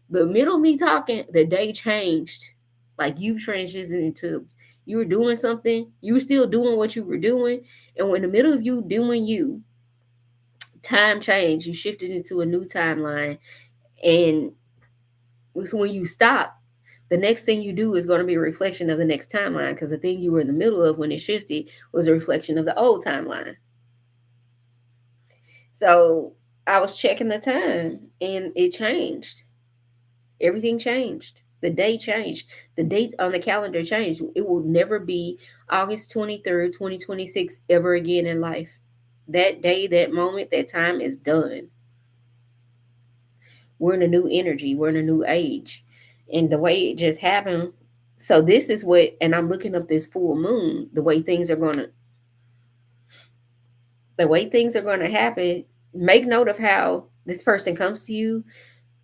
S1: The middle of me talking, the day changed. Like you've transitioned into you were doing something, you were still doing what you were doing, and when in the middle of you doing you, time changed. You shifted into a new timeline, and when you stop, the next thing you do is going to be a reflection of the next timeline because the thing you were in the middle of when it shifted was a reflection of the old timeline. So I was checking the time and it changed. Everything changed. The day changed. The dates on the calendar changed. It will never be August 23rd, 2026 ever again in life. That day, that moment, that time is done. We're in a new energy. We're in a new age. And the way it just happened. So this is what, and I'm looking up this full moon, the way things are going to happen. Make note of how this person comes to you,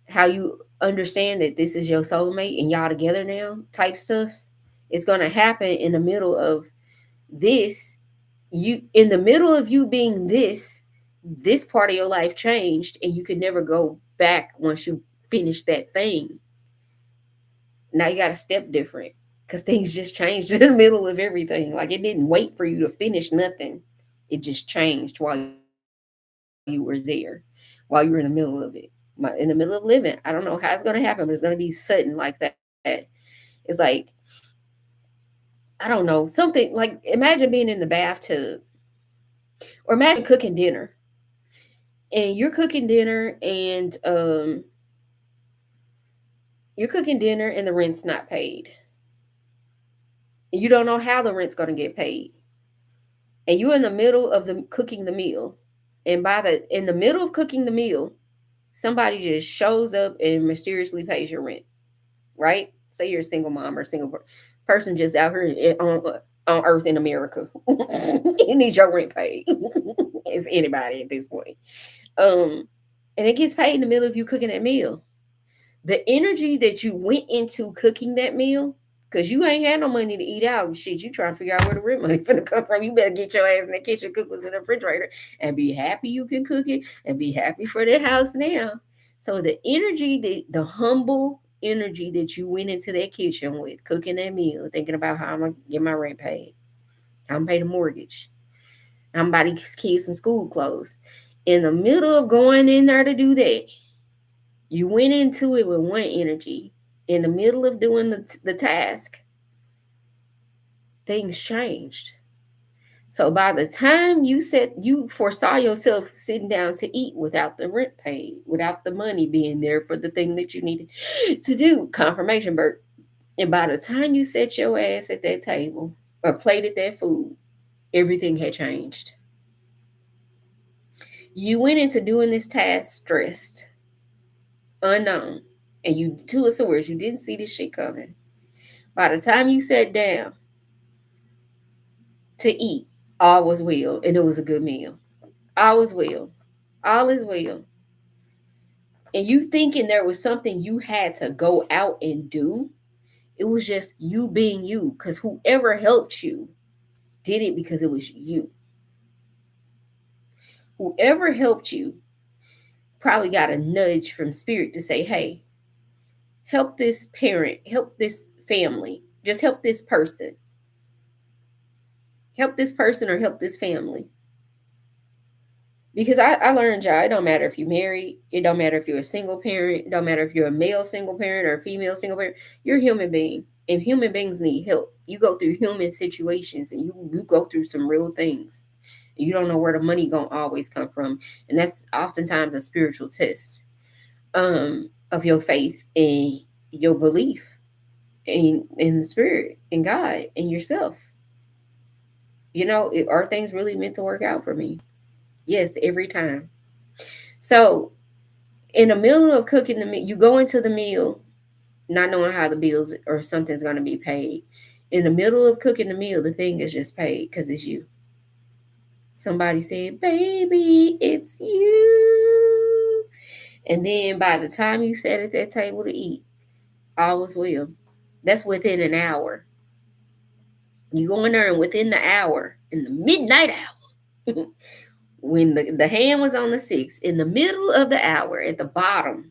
S1: how you understand that this is your soulmate and y'all together now type stuff. It's going to happen in the middle of this. You in the middle of you being this part of your life changed and you could never go back once you finish that thing. Now you got to step different because things just changed in the middle of everything. Like it didn't wait for you to finish nothing. It just changed while you were there, while you were in the middle of it. In the middle of living. I don't know how it's going to happen, but it's going to be sudden like that. It's like, I don't know, something like imagine being in the bathtub or imagine cooking dinner and you're cooking dinner and the rent's not paid. And you don't know how the rent's going to get paid. And you're in the middle of the cooking the meal. And in the middle of cooking the meal, somebody just shows up and mysteriously pays your rent, right? Say you're a single mom or a single person just out here on Earth in America. You need your rent paid. It's anybody at this point. And it gets paid in the middle of you cooking that meal. The energy that you went into cooking that meal, because you ain't had no money to eat out. Shit, you trying to figure out where the rent money finna come from. You better get your ass in the kitchen, cook what's in the refrigerator, and be happy you can cook it, and be happy for the house now. So the energy, the humble energy that you went into that kitchen with, cooking that meal, thinking about how I'm gonna get my rent paid, how I'm gonna pay the mortgage, I'm about to kids some school clothes. In the middle of going in there to do that, you went into it with one energy. In the middle of doing the task, things changed. So by the time you foresaw yourself sitting down to eat without the rent paid, without the money being there for the thing that you needed to do, confirmation, Bert. And by the time you set your ass at that table or plated that food, everything had changed. You went into doing this task stressed, unknown, and you to a source, you didn't see this shit coming. By the time you sat down to eat, all was well, and it was a good meal. All was well. All is well. and you thinking there was something you had to go out and do, it was just you being you. Because whoever helped you did it because it was you. Whoever helped you probably got a nudge from spirit to say, hey, help this parent, help this family, just help this person or help this family. Because I learned, y'all, it don't matter if you're married, it don't matter if you're a single parent, it don't matter if you're a male single parent or a female single parent, you're a human being. And human beings need help. You go through human situations and you go through some real things. You don't know where the money gonna always come from. And that's oftentimes a spiritual test of your faith and your belief in the spirit, in God, and yourself. Are things really meant to work out for me? Yes, every time. So in the middle of cooking the meal, you go into the meal not knowing how the bills or something's going to be paid. In the middle of cooking the meal, the thing is just paid because it's you. Somebody said, baby, it's you. And then by the time you sat at that table to eat, all was well. That's within an hour. You go in there and within the hour, in the midnight hour, when the hand was on the 6, in the middle of the hour, at the bottom,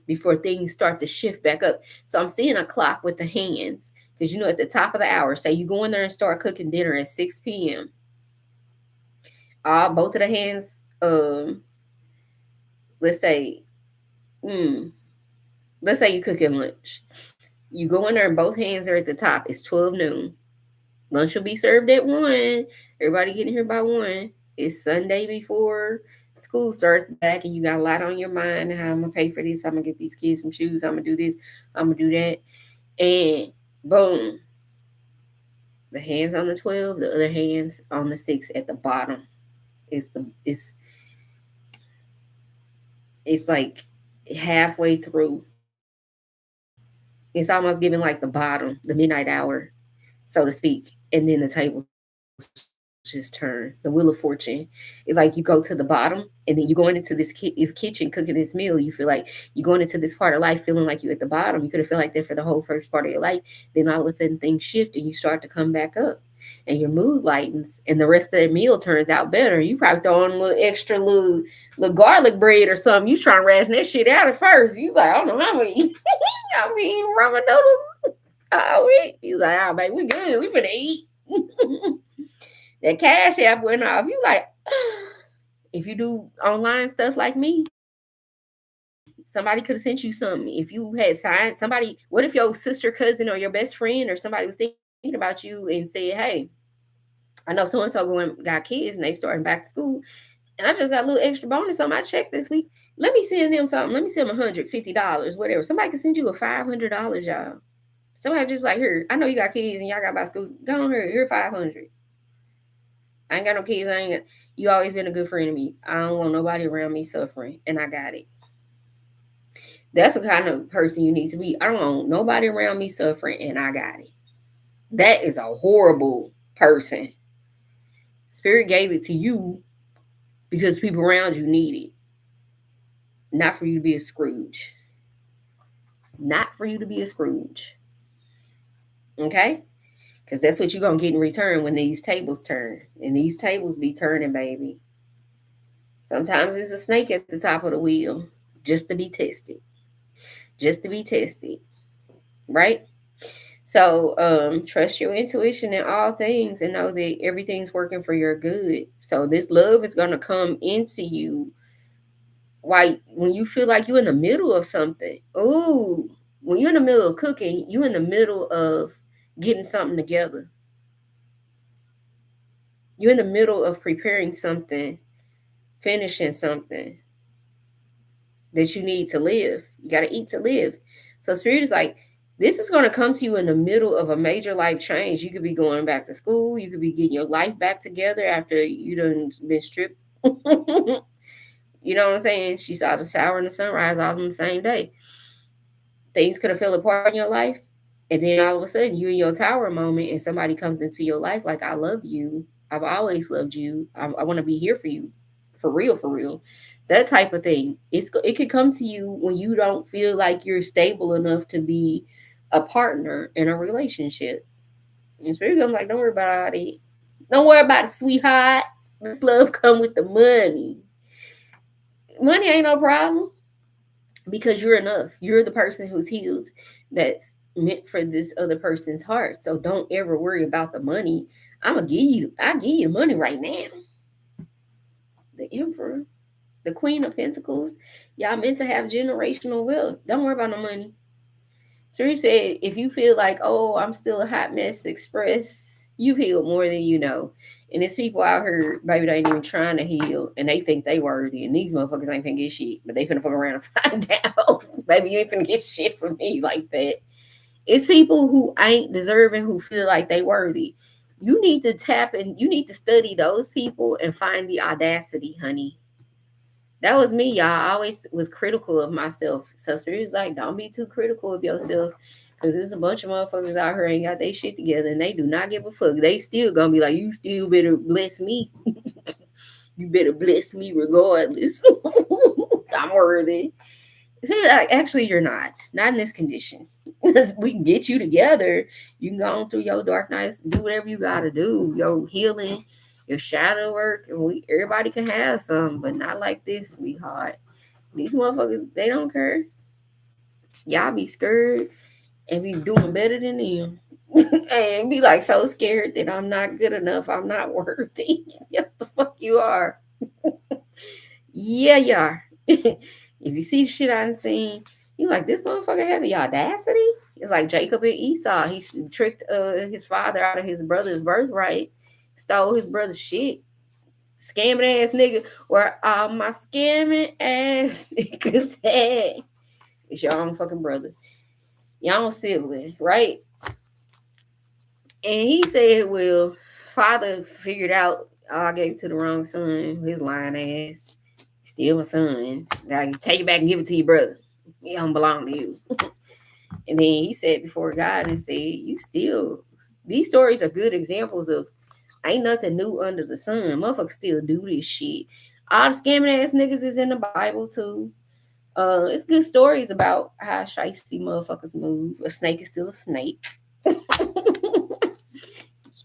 S1: before things start to shift back up. So I'm seeing a clock with the hands, because at the top of the hour, say you go in there and start cooking dinner at 6 p.m. Both of the hands, let's say you cooking lunch. You go in there and both hands are at the top. It's 12 noon. Lunch will be served at 1. Everybody getting here by 1. It's Sunday before school starts back, and you got a lot on your mind. How I'm going to pay for this. I'm going to get these kids some shoes. I'm going to do this. I'm going to do that. And boom. The hands on the 12, the other hands on the 6 at the bottom. It's like halfway through. It's almost giving like the bottom, the midnight hour, so to speak. And then the table just turn. The wheel of fortune is like you go to the bottom, and then you going into this kitchen cooking this meal. You feel like you're going into this part of life feeling like you at the bottom. You could have felt like that for the whole first part of your life. Then all of a sudden things shift and you start to come back up, and your mood lightens, and the rest of the meal turns out better. You probably throw on a little extra little garlic bread or something. You trying to ration that shit out at first. You like, I don't know how many. I mean, ramen noodles. He's like, oh, baby, we good. We finna eat. That Cash App went off. You like, if you do online stuff like me, somebody could have sent you something. If you had signed somebody, what if your sister, cousin, or your best friend or somebody was thinking about you and said, hey, I know so and so got kids and they starting back to school, and I just got a little extra bonus on my check this week. Let me send them something. Let me send them $150, whatever. Somebody can send you a $500, y'all. Somebody just like, here, I know you got kids and y'all got by school. Go on here, $500. I ain't got no kids. You always been a good friend to me. I don't want nobody around me suffering, and I got it. That's the kind of person you need to be. I don't want nobody around me suffering, and I got it. That is a horrible person. Spirit gave it to you because people around you need it. Not for you to be a Scrooge. Not for you to be a Scrooge. Okay? Because that's what you're going to get in return when these tables turn. And these tables be turning, baby. Sometimes it's a snake at the top of the wheel just to be tested. Just to be tested. Right? So trust your intuition in all things and know that everything's working for your good. So this love is going to come into you when you feel like you're in the middle of something. Ooh, when you're in the middle of cooking, you're in the middle of getting something together. You're in the middle of preparing something, finishing something that you need to live. You got to eat to live. So Spirit is like, this is going to come to you in the middle of a major life change. You could be going back to school. You could be getting your life back together after you done been stripped. You know what I'm saying? She saw the shower and the sunrise all on the same day. Things could have fell apart in your life. And then all of a sudden, you're in your tower moment and somebody comes into your life like, I love you. I've always loved you. I want to be here for you. for real, for real. That type of thing. It could come to you when you don't feel like you're stable enough to be a partner in a relationship. And Spirit I'm like, don't worry about it. Don't worry about it, sweetheart. This love come with the money. Money ain't no problem because you're enough. You're the person who's healed that's meant for this other person's heart. So don't ever worry about the money. I give you the money right now. The Emperor, the Queen of Pentacles, y'all meant to have generational wealth. Don't worry about no money. Spirit said, if you feel like, oh, I'm still a hot mess, express, you've healed more than you know. And there's people out here, baby, they ain't even trying to heal, and they think they worthy. And these motherfuckers ain't finna get shit, but they finna fuck around and find out. Baby, you ain't finna get shit from me like that. It's people who ain't deserving who feel like they worthy. You need to tap and you need to study those people and find the audacity, honey. That was me, y'all. I always was critical of myself. So Spirit's like, don't be too critical of yourself. Cause there's a bunch of motherfuckers out here ain't got their shit together and they do not give a fuck. They still gonna be like, you still better bless me. You better bless me regardless. I'm worthy. So like, actually, you're not. Not in this condition. We can get you together. You can go on through your dark nights, do whatever you gotta do. Your healing, your shadow work, and everybody can have some, but not like this, sweetheart. These motherfuckers, they don't care. Y'all be scared and be doing better than them. And be like so scared that I'm not good enough. I'm not worthy. Yes, the fuck you are. Yeah, you are. If you see shit I done seen, you like this motherfucker have the audacity. It's like Jacob and Esau. He tricked his father out of his brother's birthright, stole his brother's shit. Scamming ass nigga. Where all my scamming ass niggas at? It's your own fucking brother. Your own sibling, right? And he said, well, father figured out, oh, I gave it to the wrong son, his lying ass. Still my son. Gotta take it back and give it to your brother. It don't belong to you. And then he said before God and said, you still, these stories are good examples of ain't nothing new under the sun. Motherfuckers still do this shit. All the scamming ass niggas is in the Bible too. It's good stories about how shiesty motherfuckers move. A snake is still a snake.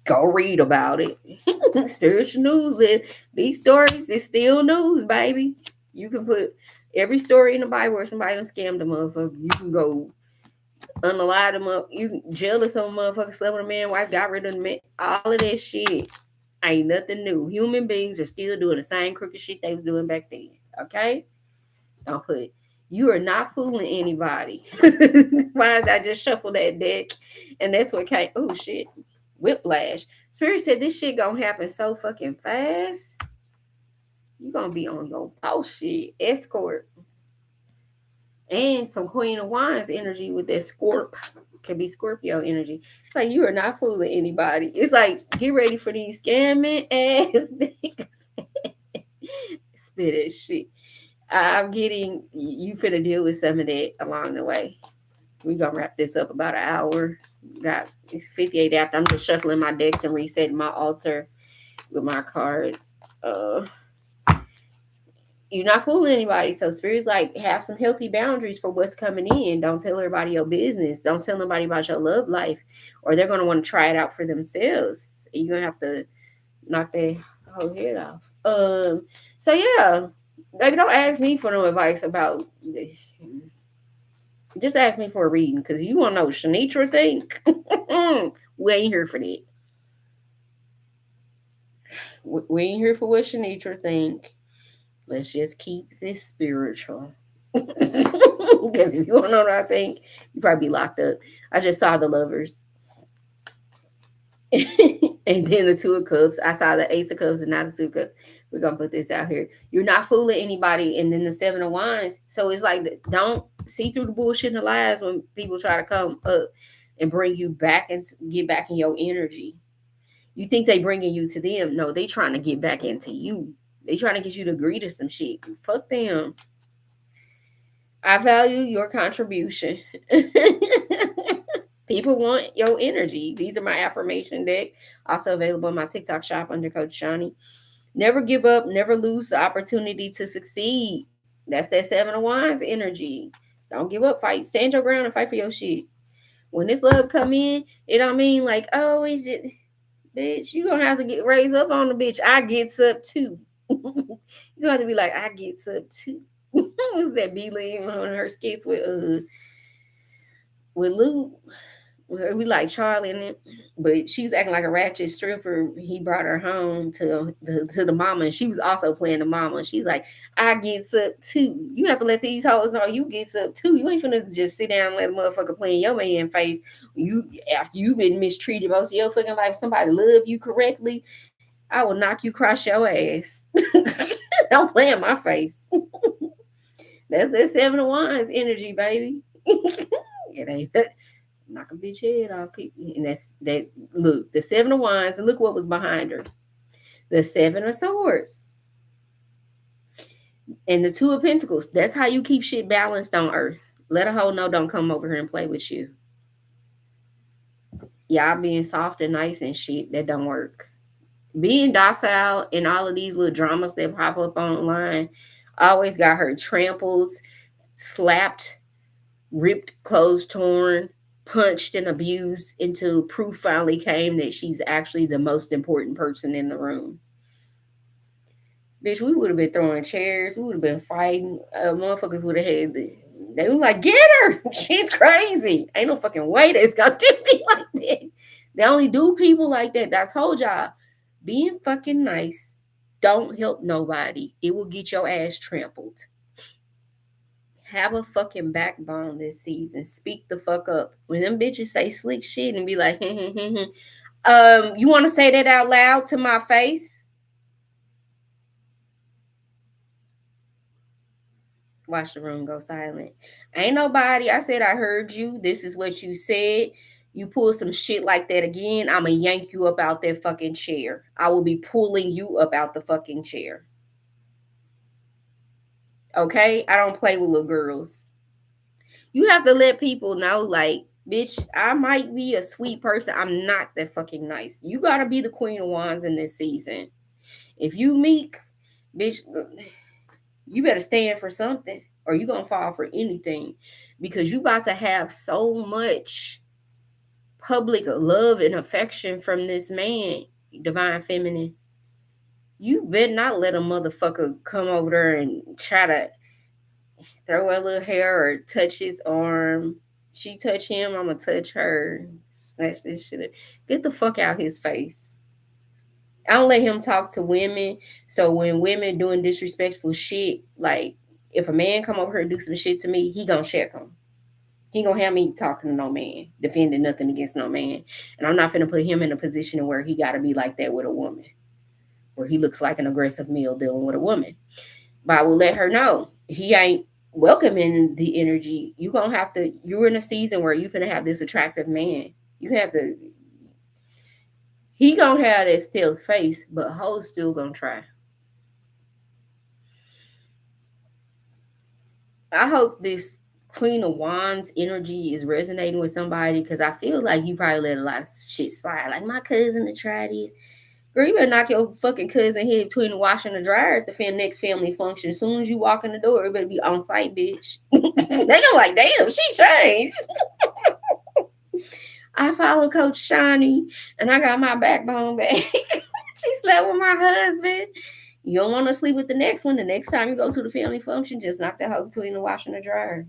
S1: Go read about it. Spiritual news. These stories is still news, baby. You can put every story in the Bible where somebody done scammed a motherfucker. You can go unalive them up. You jealous of a motherfucker slept with a man, wife, got rid of the man. All of that shit ain't nothing new. Human beings are still doing the same crooked shit they was doing back then. Okay? Don't put you are not fooling anybody. Why did I just shuffle that deck? And that's what came. Oh shit. Whiplash. Spirit said this shit gonna happen so fucking fast. You gonna be on your post shit. Escort. And some Queen of Wands energy with that Scorp. Could be Scorpio energy. It's like you are not fooling anybody. It's like get ready for these scamming ass niggas. Spit that shit. I'm getting you finna deal with some of that along the way. We're gonna wrap this up about an hour. It's 58 after. I'm just shuffling my decks and resetting my altar with my cards. You're not fooling anybody. So Spirit's like, have some healthy boundaries for what's coming in. Don't tell everybody your business. Don't tell nobody about your love life, or they're gonna want to try it out for themselves. You're gonna have to knock their whole head off. So yeah, baby, don't ask me for no advice about this. Just ask me for a reading because you want to know what Shanitra think. We ain't here for that. We ain't here for what Shanitra think. Let's just keep this spiritual. Because if you want to know what I think, you probably be locked up. I just saw the Lovers. And then the Two of Cups. I saw the Ace of Cups and not the Two of Cups. We're going to put this out here. You're not fooling anybody. And then the Seven of Wands. So it's like, don't see through the bullshit and the lies when people try to come up and bring you back and get back in your energy. You think they bringing you to them. No, they trying to get back into you. They trying to get you to agree to some shit. Fuck them. I value your contribution. People want your energy. These are my affirmation deck. Also available on my TikTok shop under Coach Shani. Never give up, never lose the opportunity to succeed. That's that Seven of Wands energy. Don't give up, fight, stand your ground and fight for your shit. When this love come in, it don't mean like, oh, is it, bitch, you gonna have to get raised up on the bitch. I gets up too. You gonna have to be like, I gets up too. Who's that B Lynn on her skits with Luke? We like Charlie and it, but she was acting like a ratchet stripper. He brought her home to the mama, and she was also playing the mama. She's like, I gets up too. You have to let these hoes know you gets up too. You ain't finna just sit down and let a motherfucker play in your man face. You after you've been mistreated most of your fucking life. Somebody love you correctly, I will knock you across your ass. Don't play in my face. That's that Seven of Wands energy, baby. It ain't that knock a bitch head off. And that's that. Look, the Seven of Wands, and look what was behind her. The Seven of Swords and the Two of Pentacles. That's how you keep shit balanced on Earth. Let a hoe know don't come over here and play with you. Y'all being soft and nice and shit, that don't work. Being docile in all of these little dramas that pop up online always got her trampled, slapped, ripped, clothes torn, punched, and abused until proof finally came that she's actually the most important person in the room. Bitch, we would have been throwing chairs, we would have been fighting. Motherfuckers would have had they were like, get her! She's crazy. Ain't no fucking way that's gonna do me like that. They only do people like that. I told y'all, being fucking nice don't help nobody. It will get your ass trampled. Have a fucking backbone this season. Speak the fuck up. When them bitches say slick shit and be like, you want to say that out loud to my face? Watch the room go silent. Ain't nobody. I said I heard you. This is what you said. You pull some shit like that again, I'ma yank you up out that fucking chair. I will be pulling you up out the fucking chair. Okay? I don't play with little girls. You have to let people know, like, bitch, I might be a sweet person. I'm not that fucking nice. You gotta be the Queen of Wands in this season. If you meek, bitch, you better stand for something or you gonna fall for anything because you about to have so much public love and affection from this man, divine feminine. You better not let a motherfucker come over there and try to throw her little hair or touch his arm. She touch him, I'ma touch her. Snatch this shit up. Get the fuck out his face. I don't let him talk to women. So when women doing disrespectful shit, like if a man come over here and do some shit to me, he gonna check him. He gonna have me talking to no man, defending nothing against no man. And I'm not finna put him in a position where he gotta be like that with a woman. Where he looks like an aggressive male dealing with a woman. But I will let her know he ain't welcoming the energy. You're in a season where you're gonna have this attractive man. You have to he gonna have that still face, but hoes still gonna try. I hope this Queen of Wands energy is resonating with somebody because I feel like you probably let a lot of shit slide. Like my cousin to try this. Girl, you better knock your fucking cousin head between the washer and the dryer at the next family function. As soon as you walk in the door, it better be on site, bitch. They gonna like, damn, she changed. I follow Coach Shawnee and I got my backbone back. She slept with my husband. You don't want to sleep with the next one. The next time you go to the family function, just knock that hoe between the washer and the dryer.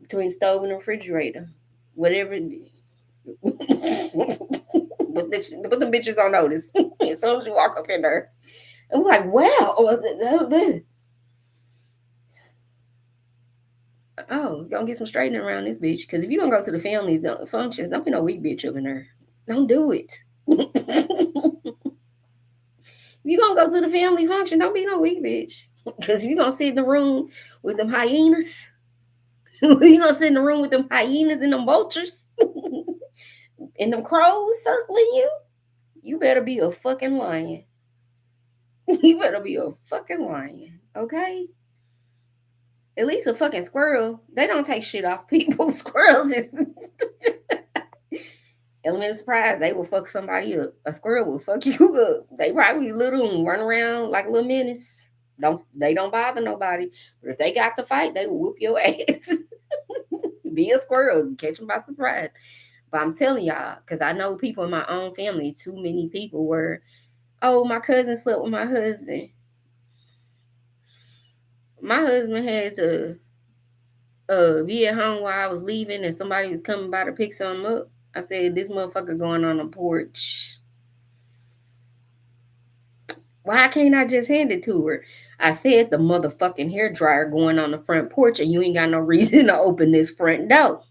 S1: Between the stove and the refrigerator. Whatever. Put them bitches on notice as soon as you walk up in there. And we're like, wow. Oh, gonna get some straightening around this bitch. Because if you're gonna go to the family functions, don't be no weak bitch up in there. Don't do it. If you're gonna go to the family function, don't be no weak bitch. Because if you're gonna sit in the room with them hyenas, you're gonna sit in the room with them hyenas and them vultures and them crows circling you, you better be a fucking lion. You better be a fucking lion, okay? At least a fucking squirrel. They don't take shit off people. Squirrels is Element of surprise, they will fuck somebody up. A squirrel will fuck you up. They probably little and run around like a little menace. They don't bother nobody. But if they got to fight, they will whoop your ass. Be a squirrel, catch them by surprise. But I'm telling y'all, because I know people in my own family, too many people were, oh, my cousin slept with my husband. My husband had to be at home while I was leaving and somebody was coming by to pick something up. I said, this motherfucker going on the porch. Why can't I just hand it to her? I said the motherfucking hair dryer going on the front porch and you ain't got no reason to open this front door.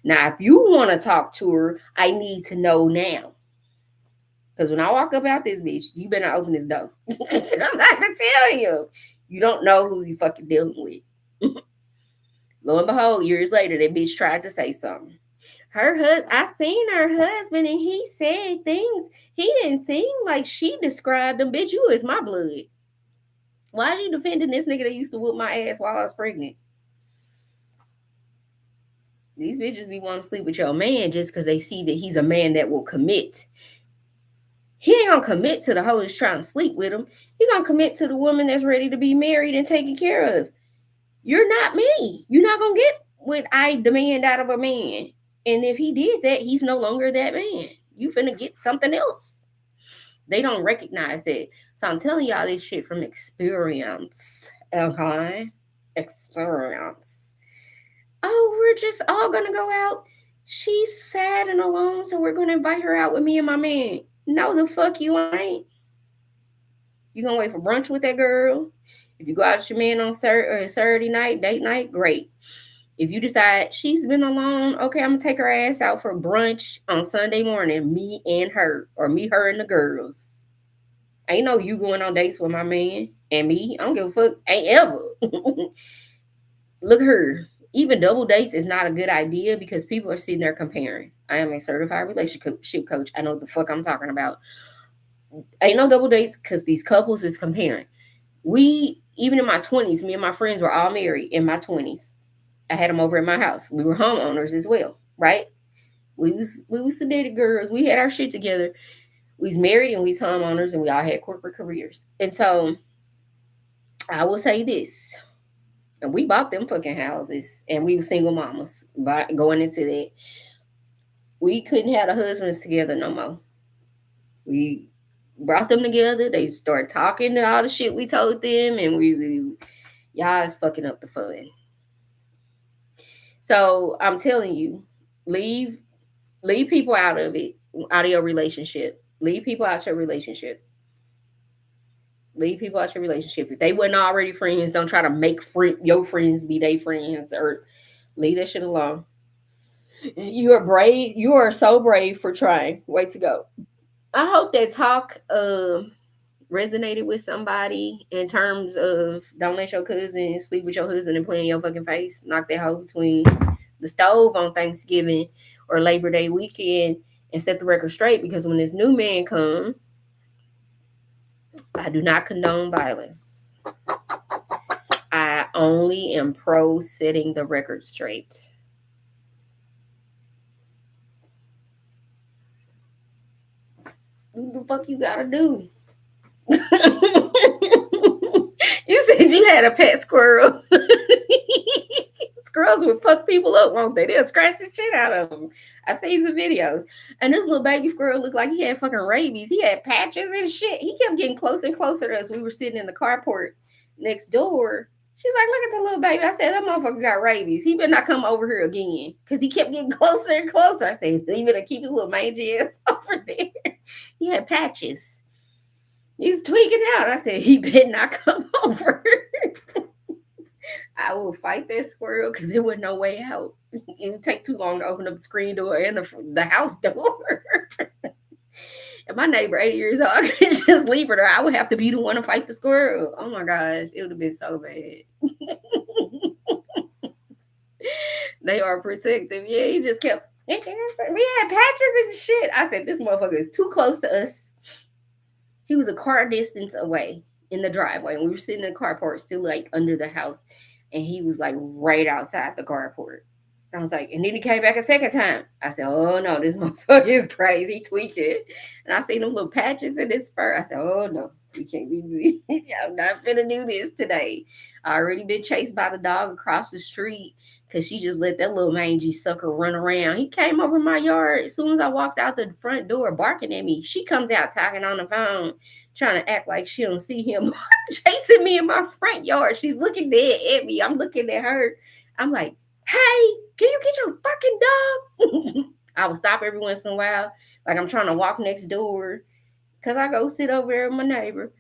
S1: Now, if you want to talk to her, I need to know now. Because when I walk up out this bitch, you better open this door. That's what I can tell you. You don't know who you fucking dealing with. Lo and behold, years later, that bitch tried to say something. I seen her husband and he said things. He didn't seem like she described him. Bitch, you is my blood. Why are you defending this nigga that used to whoop my ass while I was pregnant? These bitches be wanting to sleep with your man just because they see that he's a man that will commit. He ain't gonna commit to the hoe that's trying to sleep with him. He gonna commit to the woman that's ready to be married and taken care of. You're not me. You're not gonna get what I demand out of a man. And if he did that, he's no longer that man. You finna get something else. They don't recognize that. So I'm telling y'all this shit from experience. Okay? Experience. Oh, we're just all gonna go out. She's sad and alone, so we're gonna invite her out with me and my man. No, the fuck you ain't. You gonna wait for brunch with that girl? If you go out with your man on Saturday night, date night, great. If you decide she's been alone, okay, I'm gonna take her ass out for brunch on Sunday morning, me and her, or me, her, and the girls. Ain't no you going on dates with my man and me. I don't give a fuck. Ain't ever. Look at her. Even double dates is not a good idea because people are sitting there comparing. I am a certified relationship coach. I know what the fuck I'm talking about. Ain't no double dates because these couples is comparing. Even in my 20s, me and my friends were all married in my 20s. I had them over at my house. We were homeowners as well, right? We was sedated girls. We had our shit together. We was married and we was homeowners and we all had corporate careers. And so I will say this. And we bought them fucking houses and we were single mamas going into that. We couldn't have the husbands together no more. We brought them together. They started talking to all the shit we told them and y'all is fucking up the fun. So I'm telling you, leave people out of it, out of your relationship. Leave people out your relationship. Leave people out your relationship. If they weren't already friends, don't try to make your friends be their friends or leave that shit alone. You are brave. You are so brave for trying. Way to go. I hope that talk resonated with somebody in terms of don't let your cousin sleep with your husband and play in your fucking face. Knock that hoe between the stove on Thanksgiving or Labor Day weekend and set the record straight because when this new man comes, I do not condone violence. I only am pro setting the record straight. What the fuck you gotta do? You said you had a pet squirrel. Squirrels would fuck people up, won't they? They'll scratch the shit out of them. I seen some videos. And this little baby squirrel looked like he had fucking rabies. He had patches and shit. He kept getting closer and closer to us. We were sitting in the carport next door. She's like, look at the little baby. I said, that motherfucker got rabies. He better not come over here again. Because he kept getting closer and closer. I said, he better keep his little mangy ass over there. He had patches. He's tweaking out. I said, he better not come over. I will fight that squirrel because there was no way out. It would take too long to open up the screen door and the house door. And my neighbor, 80 years old, I could just leave her there. I would have to be the one to fight the squirrel. Oh my gosh, it would have been so bad. They are protective. Yeah, he just kept, we had patches and shit. I said, this motherfucker is too close to us. He was a car distance away in the driveway. And we were sitting in the carport, still like under the house. And he was like right outside the carport. I was like, and then he came back a second time. I said, oh no, this motherfucker is crazy, tweaking. And I seen them little patches in his fur. I said, oh no, we can't do this. I'm not finna do this today. I already been chased by the dog across the street because she just let that little mangy sucker run around. He came over my yard as soon as I walked out the front door barking at me. She comes out talking on the phone, trying to act like she don't see him chasing me in my front yard. She's looking dead at me. I'm looking at her. I'm like, hey, can you get your fucking dog? I would stop every once in a while, like I'm trying to walk next door, because I go sit over there with my neighbor.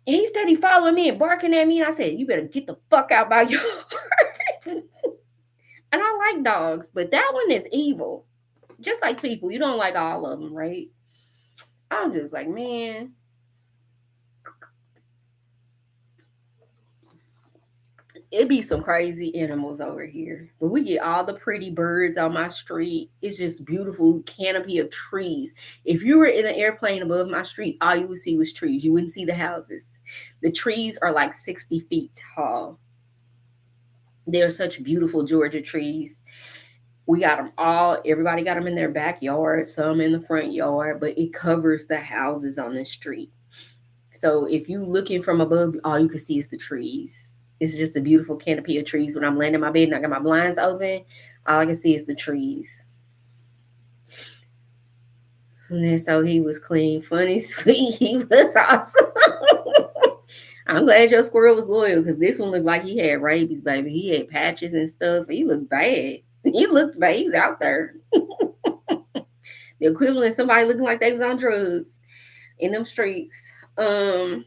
S1: And he steady following me and barking at me. And I said, you better get the fuck out my yard. And I like dogs, but that one is evil. Just like people, you don't like all of them, right? I'm just like, man, it be some crazy animals over here. But we get all the pretty birds on my street. It's just beautiful canopy of trees. If you were in an airplane above my street, all you would see was trees. You wouldn't see the houses. The trees are like 60 feet tall. They're such beautiful Georgia trees. We got them all. Everybody got them in their backyard, some in the front yard, but it covers the houses on the street. So if you looking from above, all you can see is the trees. It's just a beautiful canopy of trees. When I'm laying in my bed and I got my blinds open, all I can see is the trees. And then so he was clean, funny, sweet. He was awesome. I'm glad your squirrel was loyal, because this one looked like he had rabies, baby. He had patches and stuff. He looked bad. He looked bad. He was out there. The equivalent of somebody looking like they was on drugs in them streets. But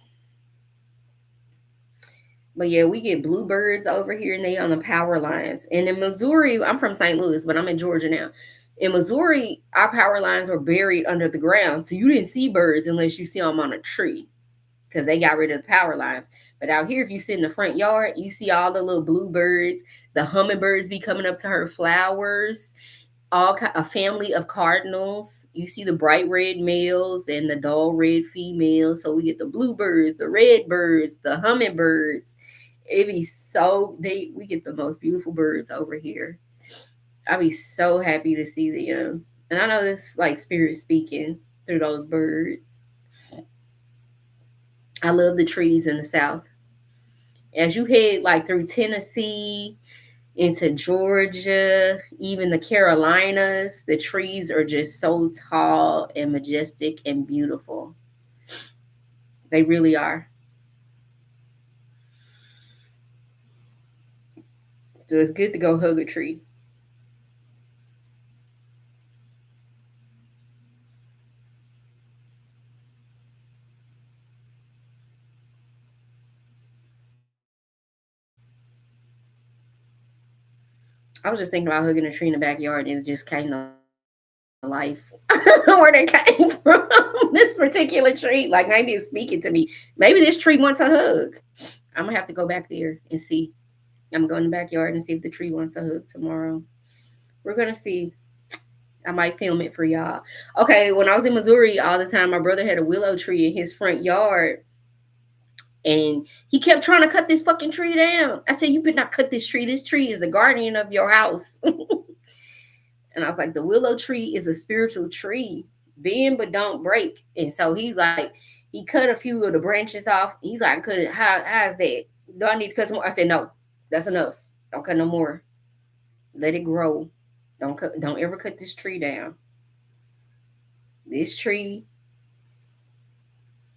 S1: yeah, we get bluebirds over here and they on the power lines. And in Missouri, I'm from St. Louis, but I'm in Georgia now. In Missouri, our power lines were buried under the ground. So you didn't see birds unless you see them on a tree, because they got rid of the power lines. But out here, if you sit in the front yard, you see all the little bluebirds. The hummingbirds be coming up to her flowers. A family of cardinals. You see the bright red males and the dull red females. So we get the bluebirds, the red birds, the hummingbirds. It be so we get the most beautiful birds over here. I'd be so happy to see them. And I know this like spirit speaking through those birds. I love the trees in the South. As you head like through Tennessee into Georgia, even the Carolinas, the trees are just so tall and majestic and beautiful. They really are. So it's good to go hug a tree. I was just thinking about hugging a tree in the backyard, and it just came to life. I don't know where they came from. This particular tree, like maybe it's speaking to me. Maybe this tree wants a hug. I'm gonna have to go back there and see. I'm going to the backyard and see if the tree wants a hug tomorrow. We're gonna see. I might film it for y'all. Okay, when I was in Missouri all the time, my brother had a willow tree in his front yard, and he kept trying to cut this fucking tree down. I said, you better not cut this tree. This tree is the guardian of your house. And I was like, the willow tree is a spiritual tree. Bend but don't break. And so he's like, he cut a few of the branches off. He's like, cut it. How's that? Do I need to cut some more? I said, no, that's enough. Don't cut no more. Let it grow. Don't ever cut this tree down. This tree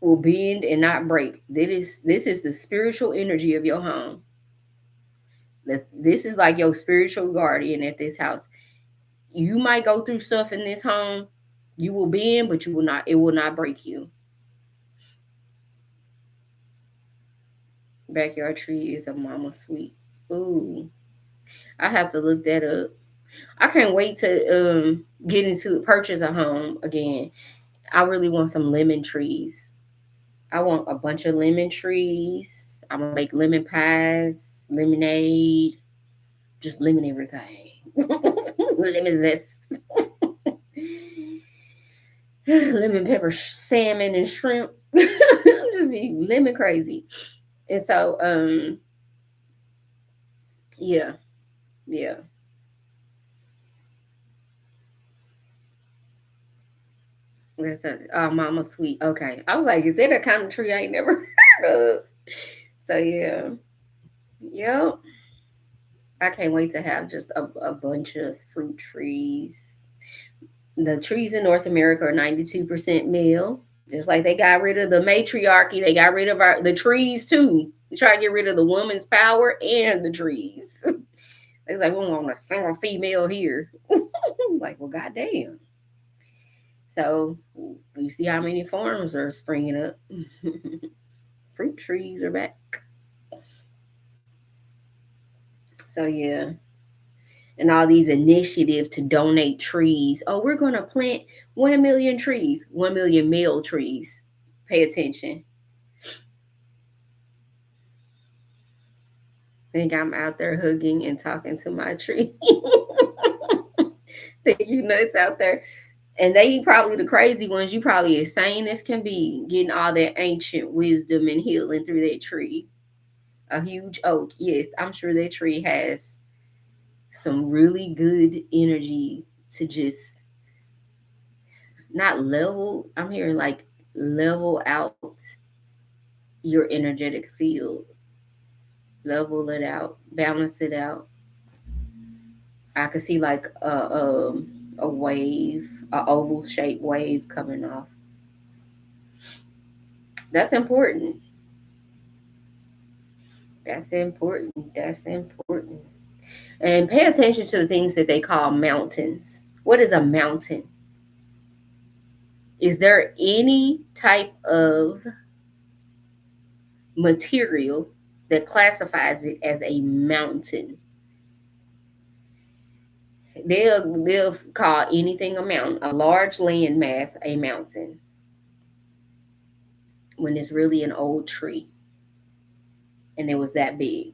S1: will bend and not break. This is the spiritual energy of your home. This is like your spiritual guardian at this house. You might go through stuff in this home. You will bend, but you will not. It will not break you. Backyard tree is a mama sweet. Ooh, I have to look that up. I can't wait to get into purchase a home again. I really want some lemon trees. I want a bunch of lemon trees. I'm gonna make lemon pies, lemonade, just lemon everything. Lemon zest. Lemon pepper, salmon, and shrimp. I'm just be lemon crazy. And so, yeah, yeah. That's a mama sweet. Okay. I was like, is that a kind of tree I ain't never heard of? So yeah. Yep. I can't wait to have just a bunch of fruit trees. The trees in North America are 92% male. Just like they got rid of the matriarchy, they got rid of the trees too. We try to get rid of the woman's power and the trees. It's like we don't want a single female here. Like, well, goddamn. So you see how many farms are springing up. Fruit trees are back. So yeah, and all these initiatives to donate trees. Oh, we're gonna plant 1 million trees, 1 million male trees. Pay attention. Think I'm out there hugging and talking to my tree. Think you nuts out there. And they probably the crazy ones. You probably as sane as can be, getting all that ancient wisdom and healing through that tree. A huge oak. Yes, I'm sure that tree has some really good energy to just not level. I'm hearing like level out your energetic field, level it out, balance it out. I could see like a wave, a oval shaped wave coming off. That's important. That's important. That's important. And pay attention to the things that they call mountains. What is a mountain? Is there any type of material that classifies it as a mountain? They'll call anything a mountain, a large land mass a mountain, when it's really an old tree and it was that big.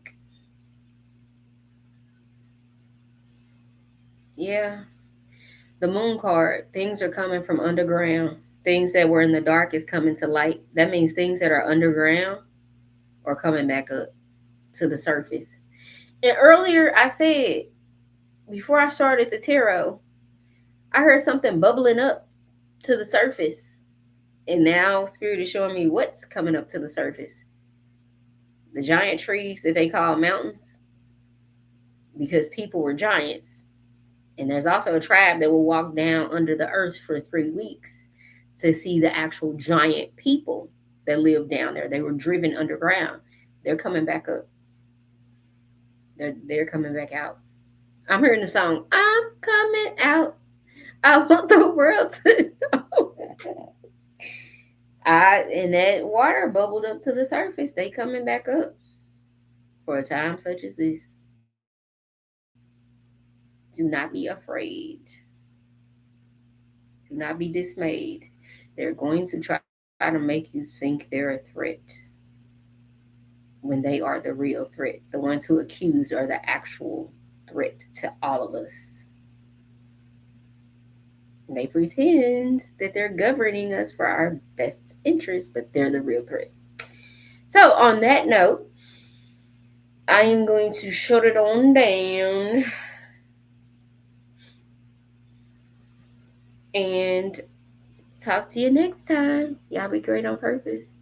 S1: Yeah, the moon card, things are coming from underground. Things that were in the dark is coming to light. That means things that are underground are coming back up to the surface. And earlier I said, before I started the tarot, I heard something bubbling up to the surface. And now Spirit is showing me what's coming up to the surface. The giant trees that they call mountains, because people were giants. And there's also a tribe that will walk down under the earth for 3 weeks to see the actual giant people that live down there. They were driven underground. They're coming back up. They're coming back out. I'm hearing the song, I'm coming out. I want the world to know. And that water bubbled up to the surface. They coming back up for a time such as this. Do not be afraid. Do not be dismayed. They're going to try to make you think they're a threat when they are the real threat. The ones who accuse are the actual threat to all of us. And they pretend that they're governing us for our best interest, but they're the real threat. So, on that note, I am going to shut it on down and talk to you next time. Y'all be great on purpose.